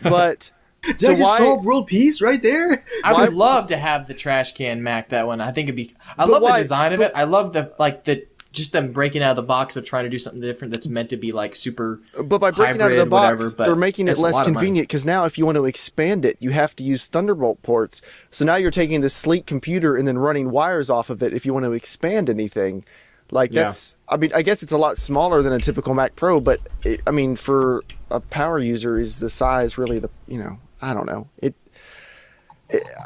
Speaker 1: But.
Speaker 2: So why solve world peace right there?
Speaker 4: I would love to have the trash can Mac. That one, I think it'd be. I love the design of it. I love the just them breaking out of the box of trying to do something different that's meant to be super.
Speaker 1: But by breaking out of the box, they're making it less convenient because now if you want to expand it, you have to use Thunderbolt ports. So now you're taking this sleek computer and then running wires off of it if you want to expand anything. That's. I guess it's a lot smaller than a typical Mac Pro, but for a power user, is the size really the I don't know.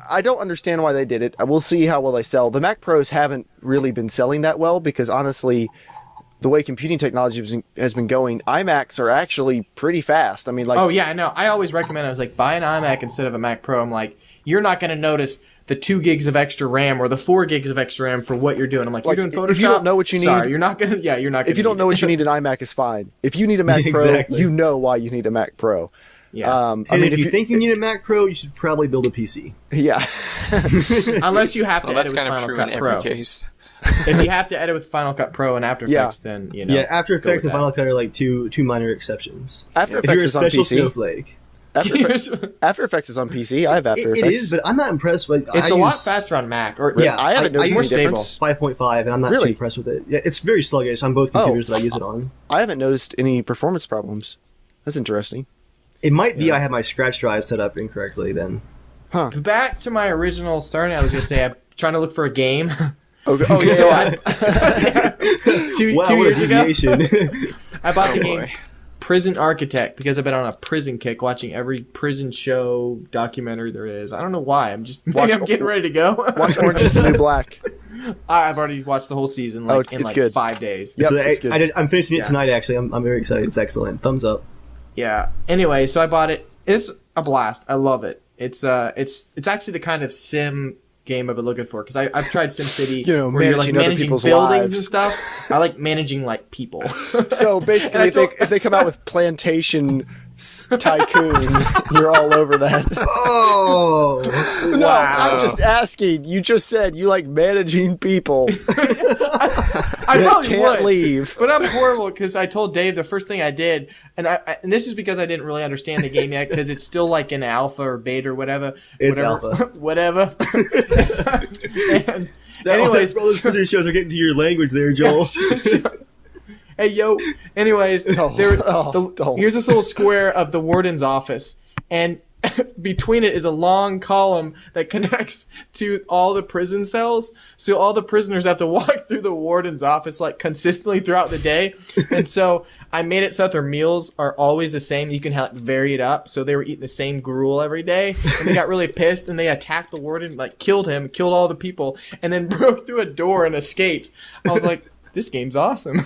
Speaker 1: I don't understand why they did it. We'll see how well they sell. The Mac Pros haven't really been selling that well because honestly, the way computing technology has been going, iMacs are actually pretty fast.
Speaker 4: Oh yeah, I know. I always recommend. I was like, buy an iMac instead of a Mac Pro. I'm like, you're not going to notice the 2 gigs of extra RAM or the 4 gigs of extra RAM for what you're doing. I'm like, you're doing Photoshop.
Speaker 1: If you don't know what you need,
Speaker 4: sorry, you're not gonna. Yeah, you're not.
Speaker 1: If you don't know what you need, an iMac is fine. If you need a Mac Pro, you know why you need a Mac Pro.
Speaker 4: Yeah.
Speaker 2: If you think you need a Mac Pro, you should probably build a PC.
Speaker 1: Yeah.
Speaker 4: Unless you have to edit
Speaker 3: that's
Speaker 4: with
Speaker 3: kind of
Speaker 4: Final
Speaker 3: true
Speaker 4: Cut
Speaker 3: in
Speaker 4: Pro.
Speaker 3: every case.
Speaker 4: If you have to edit with Final Cut Pro and After Effects, then
Speaker 2: Yeah, After Effects and Final Cut are two minor exceptions.
Speaker 1: After
Speaker 2: if
Speaker 1: Effects
Speaker 2: you're a
Speaker 1: is on
Speaker 2: special
Speaker 1: PC.
Speaker 2: snowflake.
Speaker 1: After Effects is on PC. I have After Effects.
Speaker 2: It is, but I'm not impressed with.
Speaker 4: It's a lot faster on Mac.
Speaker 1: I haven't noticed any difference.
Speaker 2: 5.5, and I'm not too impressed with it. Yeah, it's very sluggish on both computers that I use it on.
Speaker 1: I haven't noticed any performance problems. That's interesting.
Speaker 2: It might be I have my scratch drive set up incorrectly then.
Speaker 1: Huh.
Speaker 4: Back to my original starting, I was going to say I'm trying to look for a game.
Speaker 1: Okay.
Speaker 4: Oh, so two years ago, I bought the game prison architect because I've been on a prison kick, watching every prison show documentary there is. I don't know why. I'm getting ready to go.
Speaker 1: Watch Orange is the New Black.
Speaker 4: I've already watched the whole season in
Speaker 1: good.
Speaker 4: 5 days.
Speaker 1: Yep,
Speaker 2: it's
Speaker 1: good.
Speaker 2: I'm finishing it tonight, actually. I'm very excited. It's excellent. Thumbs up.
Speaker 4: Yeah. Anyway, so I bought it. It's a blast. I love it. It's actually the kind of sim game I've been looking for, because I've tried SimCity,
Speaker 1: where you're like managing
Speaker 4: buildings
Speaker 1: lives
Speaker 4: and stuff. I like managing like people.
Speaker 1: So basically, if they come out with Plantation Tycoon, you're all over that.
Speaker 2: Oh,
Speaker 1: No,
Speaker 2: wow.
Speaker 1: I'm just asking. You just said you like managing people
Speaker 4: I
Speaker 1: that
Speaker 4: probably
Speaker 1: can't
Speaker 4: would,
Speaker 1: leave.
Speaker 4: but I'm horrible because I told Dave the first thing I did, and and this is because I didn't really understand the game yet, because it's still like in alpha or beta or whatever.
Speaker 2: It's alpha.
Speaker 4: Whatever. And
Speaker 2: Anyways, all those prison shows are getting to your language there, Joel.
Speaker 4: Hey, yo. Anyways,
Speaker 1: Don't.
Speaker 4: here's this little square of the warden's office, and between it is a long column that connects to all the prison cells. So all the prisoners have to walk through the warden's office like consistently throughout the day. And so I made it so that their meals are always the same. You can vary it up. So they were eating the same gruel every day, and they got really pissed, and they attacked the warden, like killed him, killed all the people, and then broke through a door and escaped. I was like, this game's awesome.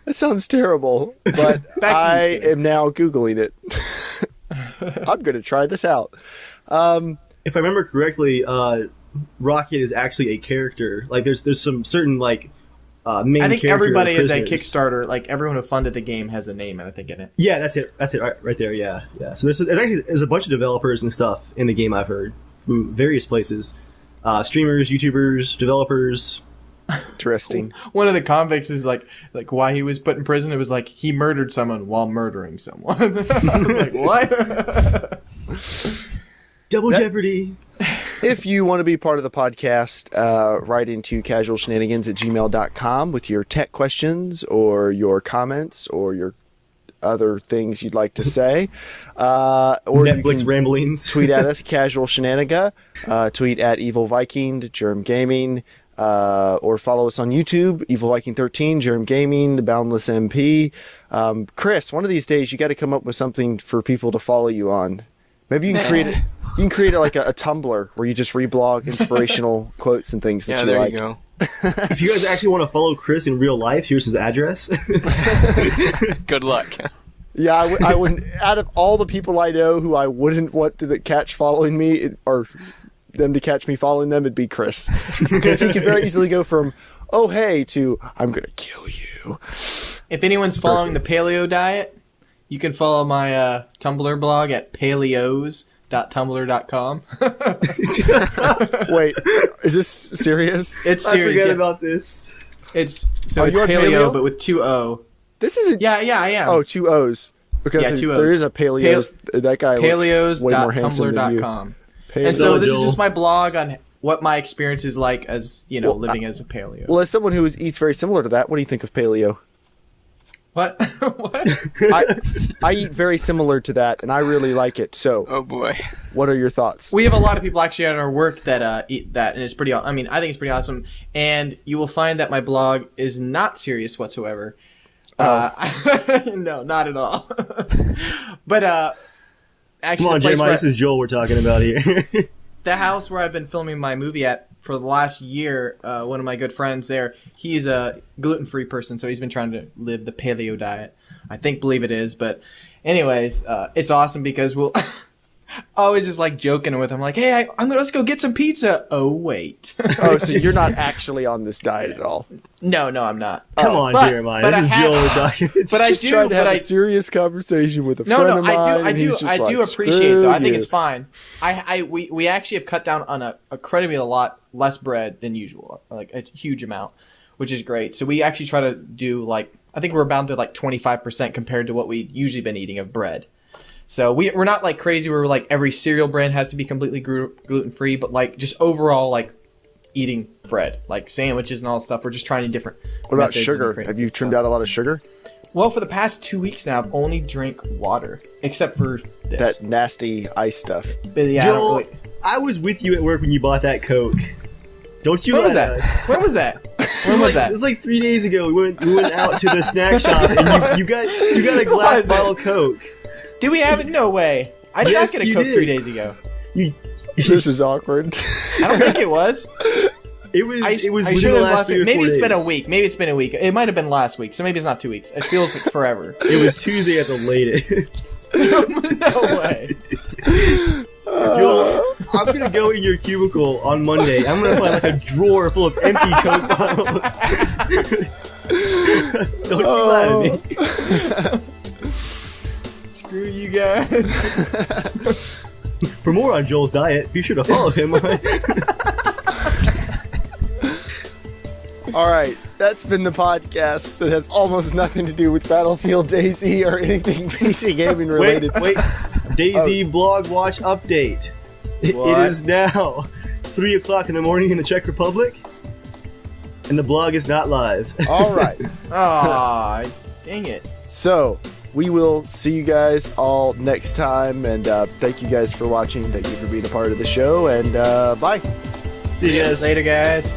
Speaker 1: That sounds terrible, but I am now Googling it. I'm going to try this out.
Speaker 2: If I remember correctly, Rocket is actually a character. Like, there's some certain like main.
Speaker 4: I think
Speaker 2: character
Speaker 4: everybody is a
Speaker 2: prisoners.
Speaker 4: Kickstarter. Like everyone who funded the game has a name, I think, in it.
Speaker 2: Yeah, that's it. That's it. Right there. Yeah, yeah. So there's a bunch of developers and stuff in the game. I've heard from various places, streamers, YouTubers, developers.
Speaker 1: Interesting.
Speaker 4: One of the convicts is like why he was put in prison. It was like he murdered someone while murdering someone. I was like, what?
Speaker 2: Double jeopardy.
Speaker 1: If you want to be part of the podcast, write into casualshenanigans@gmail.com with your tech questions or your comments or your other things you'd like to say. Or
Speaker 2: Netflix
Speaker 1: you can
Speaker 2: ramblings.
Speaker 1: tweet at us, Casual Shenaniga. Tweet at Evil Viking, Germ Gaming. Or follow us on YouTube, Evil Viking 13, Germ Gaming, Boundless MP. Chris, one of these days you got to come up with something for people to follow you on. Maybe you can create it. You can create like a Tumblr where you just reblog inspirational quotes and things that you like.
Speaker 3: Yeah, there you go.
Speaker 2: If you guys actually want to follow Chris in real life, here's his address.
Speaker 3: Good luck.
Speaker 1: Yeah, I wouldn't. Out of all the people I know who I wouldn't want to catch following me, or them to catch me following them, it'd be Chris, because he could very easily go from "oh hey" to "I'm gonna kill you."
Speaker 4: If anyone's following the paleo diet, you can follow my Tumblr blog at paleos.tumblr.com.
Speaker 1: Wait, is this serious?
Speaker 4: It's
Speaker 2: I
Speaker 4: serious.
Speaker 2: forgot
Speaker 4: Yeah.
Speaker 2: about this.
Speaker 4: It's
Speaker 1: Are
Speaker 4: it's
Speaker 1: you on
Speaker 4: paleo,
Speaker 1: paleo?
Speaker 4: but with 2 O.
Speaker 1: This isn't.
Speaker 4: Yeah, I am.
Speaker 1: Oh, 2 O's. Because
Speaker 4: Yeah, 2 O's.
Speaker 1: there is a Paleos. That guy looks way more handsome than you.
Speaker 4: Paleos.tumblr.com.
Speaker 1: Paleo.
Speaker 4: And so this is
Speaker 2: Joel.
Speaker 4: just my blog on what my experience is like as, living as a paleo.
Speaker 1: Well, as someone who eats very similar to that, what do you think of paleo?
Speaker 4: What? What?
Speaker 1: I eat very similar to that, and I really like it. So,
Speaker 3: Oh boy.
Speaker 1: what are your thoughts?
Speaker 4: We have a lot of people actually at our work that eat that, and it's pretty. I think it's pretty awesome. And you will find that my blog is not serious whatsoever. No, not at all. But actually,
Speaker 2: Come on,
Speaker 4: the place
Speaker 2: Jeremiah,
Speaker 4: where
Speaker 2: this is Joel we're talking about here.
Speaker 4: the house where I've been filming my movie at for the last year, one of my good friends there, he's a gluten-free person, so he's been trying to live the paleo diet. I believe it is, but anyways, it's awesome because we'll always just like joking with him, like, hey, let's go get some pizza. Oh, wait.
Speaker 1: Oh, so you're not actually on this diet at all.
Speaker 4: No, I'm not.
Speaker 2: Come on,
Speaker 4: but-
Speaker 2: Jeremiah.
Speaker 4: but
Speaker 2: This is
Speaker 4: I
Speaker 2: Joel
Speaker 4: have-
Speaker 2: we're talking.
Speaker 4: but I
Speaker 1: Just
Speaker 4: do,
Speaker 1: trying to have
Speaker 4: but
Speaker 1: a serious conversation with a
Speaker 4: No,
Speaker 1: friend
Speaker 4: no,
Speaker 1: of mine.
Speaker 4: I
Speaker 1: and he's just like,
Speaker 4: appreciate it, though. I think
Speaker 1: "Screw
Speaker 4: it's
Speaker 1: you."
Speaker 4: fine. We actually have cut down on a incredibly a lot less bread than usual, like a huge amount, which is great. So we actually try to do I think we're bound to 25% compared to what we've usually been eating of bread. So we're not like crazy where every cereal brand has to be completely gluten free, but just overall eating bread, like sandwiches and all that stuff. We're just trying different.
Speaker 1: What about
Speaker 4: methods and
Speaker 1: sugar?
Speaker 4: creating
Speaker 1: Have you
Speaker 4: good
Speaker 1: trimmed
Speaker 4: stuff.
Speaker 1: out a lot of sugar?
Speaker 4: Well, for the past 2 weeks now, I've only drank water, except for this.
Speaker 1: That nasty ice stuff.
Speaker 4: But yeah,
Speaker 2: Joel, I was with you at work when you bought that Coke. Don't you
Speaker 4: When was
Speaker 2: let
Speaker 4: that?
Speaker 2: us.
Speaker 4: When was that? When was that?
Speaker 2: It was like 3 days ago. We went out to the snack shop, and you got a glass bottle of Coke.
Speaker 4: Did we have it? No way. I did not
Speaker 2: Yes,
Speaker 4: get a
Speaker 2: you
Speaker 4: Coke
Speaker 2: did.
Speaker 4: 3 days ago.
Speaker 1: This is awkward.
Speaker 4: I don't think it was.
Speaker 2: It was
Speaker 4: I
Speaker 2: within
Speaker 4: sure
Speaker 2: the
Speaker 4: it was
Speaker 2: last 3 or 4
Speaker 4: Maybe it's
Speaker 2: days.
Speaker 4: been a week. Maybe it's been a week. It might have been last week, so maybe it's not 2 weeks. It feels like forever.
Speaker 2: It was Tuesday at the latest.
Speaker 4: No way.
Speaker 2: Joel, I'm gonna go in your cubicle on Monday. I'm gonna find like a drawer full of empty Coke bottles. Don't be mad at me.
Speaker 4: Screw you guys.
Speaker 2: For more on Joel's diet, be sure to follow him on.
Speaker 1: All right, that's been the podcast that has almost nothing to do with Battlefield DayZ or anything PC gaming related.
Speaker 2: Wait. DayZ Blog Watch update. It is now 3 o'clock in the morning in the Czech Republic, and the blog is not live.
Speaker 1: All right.
Speaker 4: Aw, dang it.
Speaker 1: So, we will see you guys all next time, and thank you guys for watching. Thank you for being a part of the show, and bye.
Speaker 2: See you guys.
Speaker 4: Later, guys.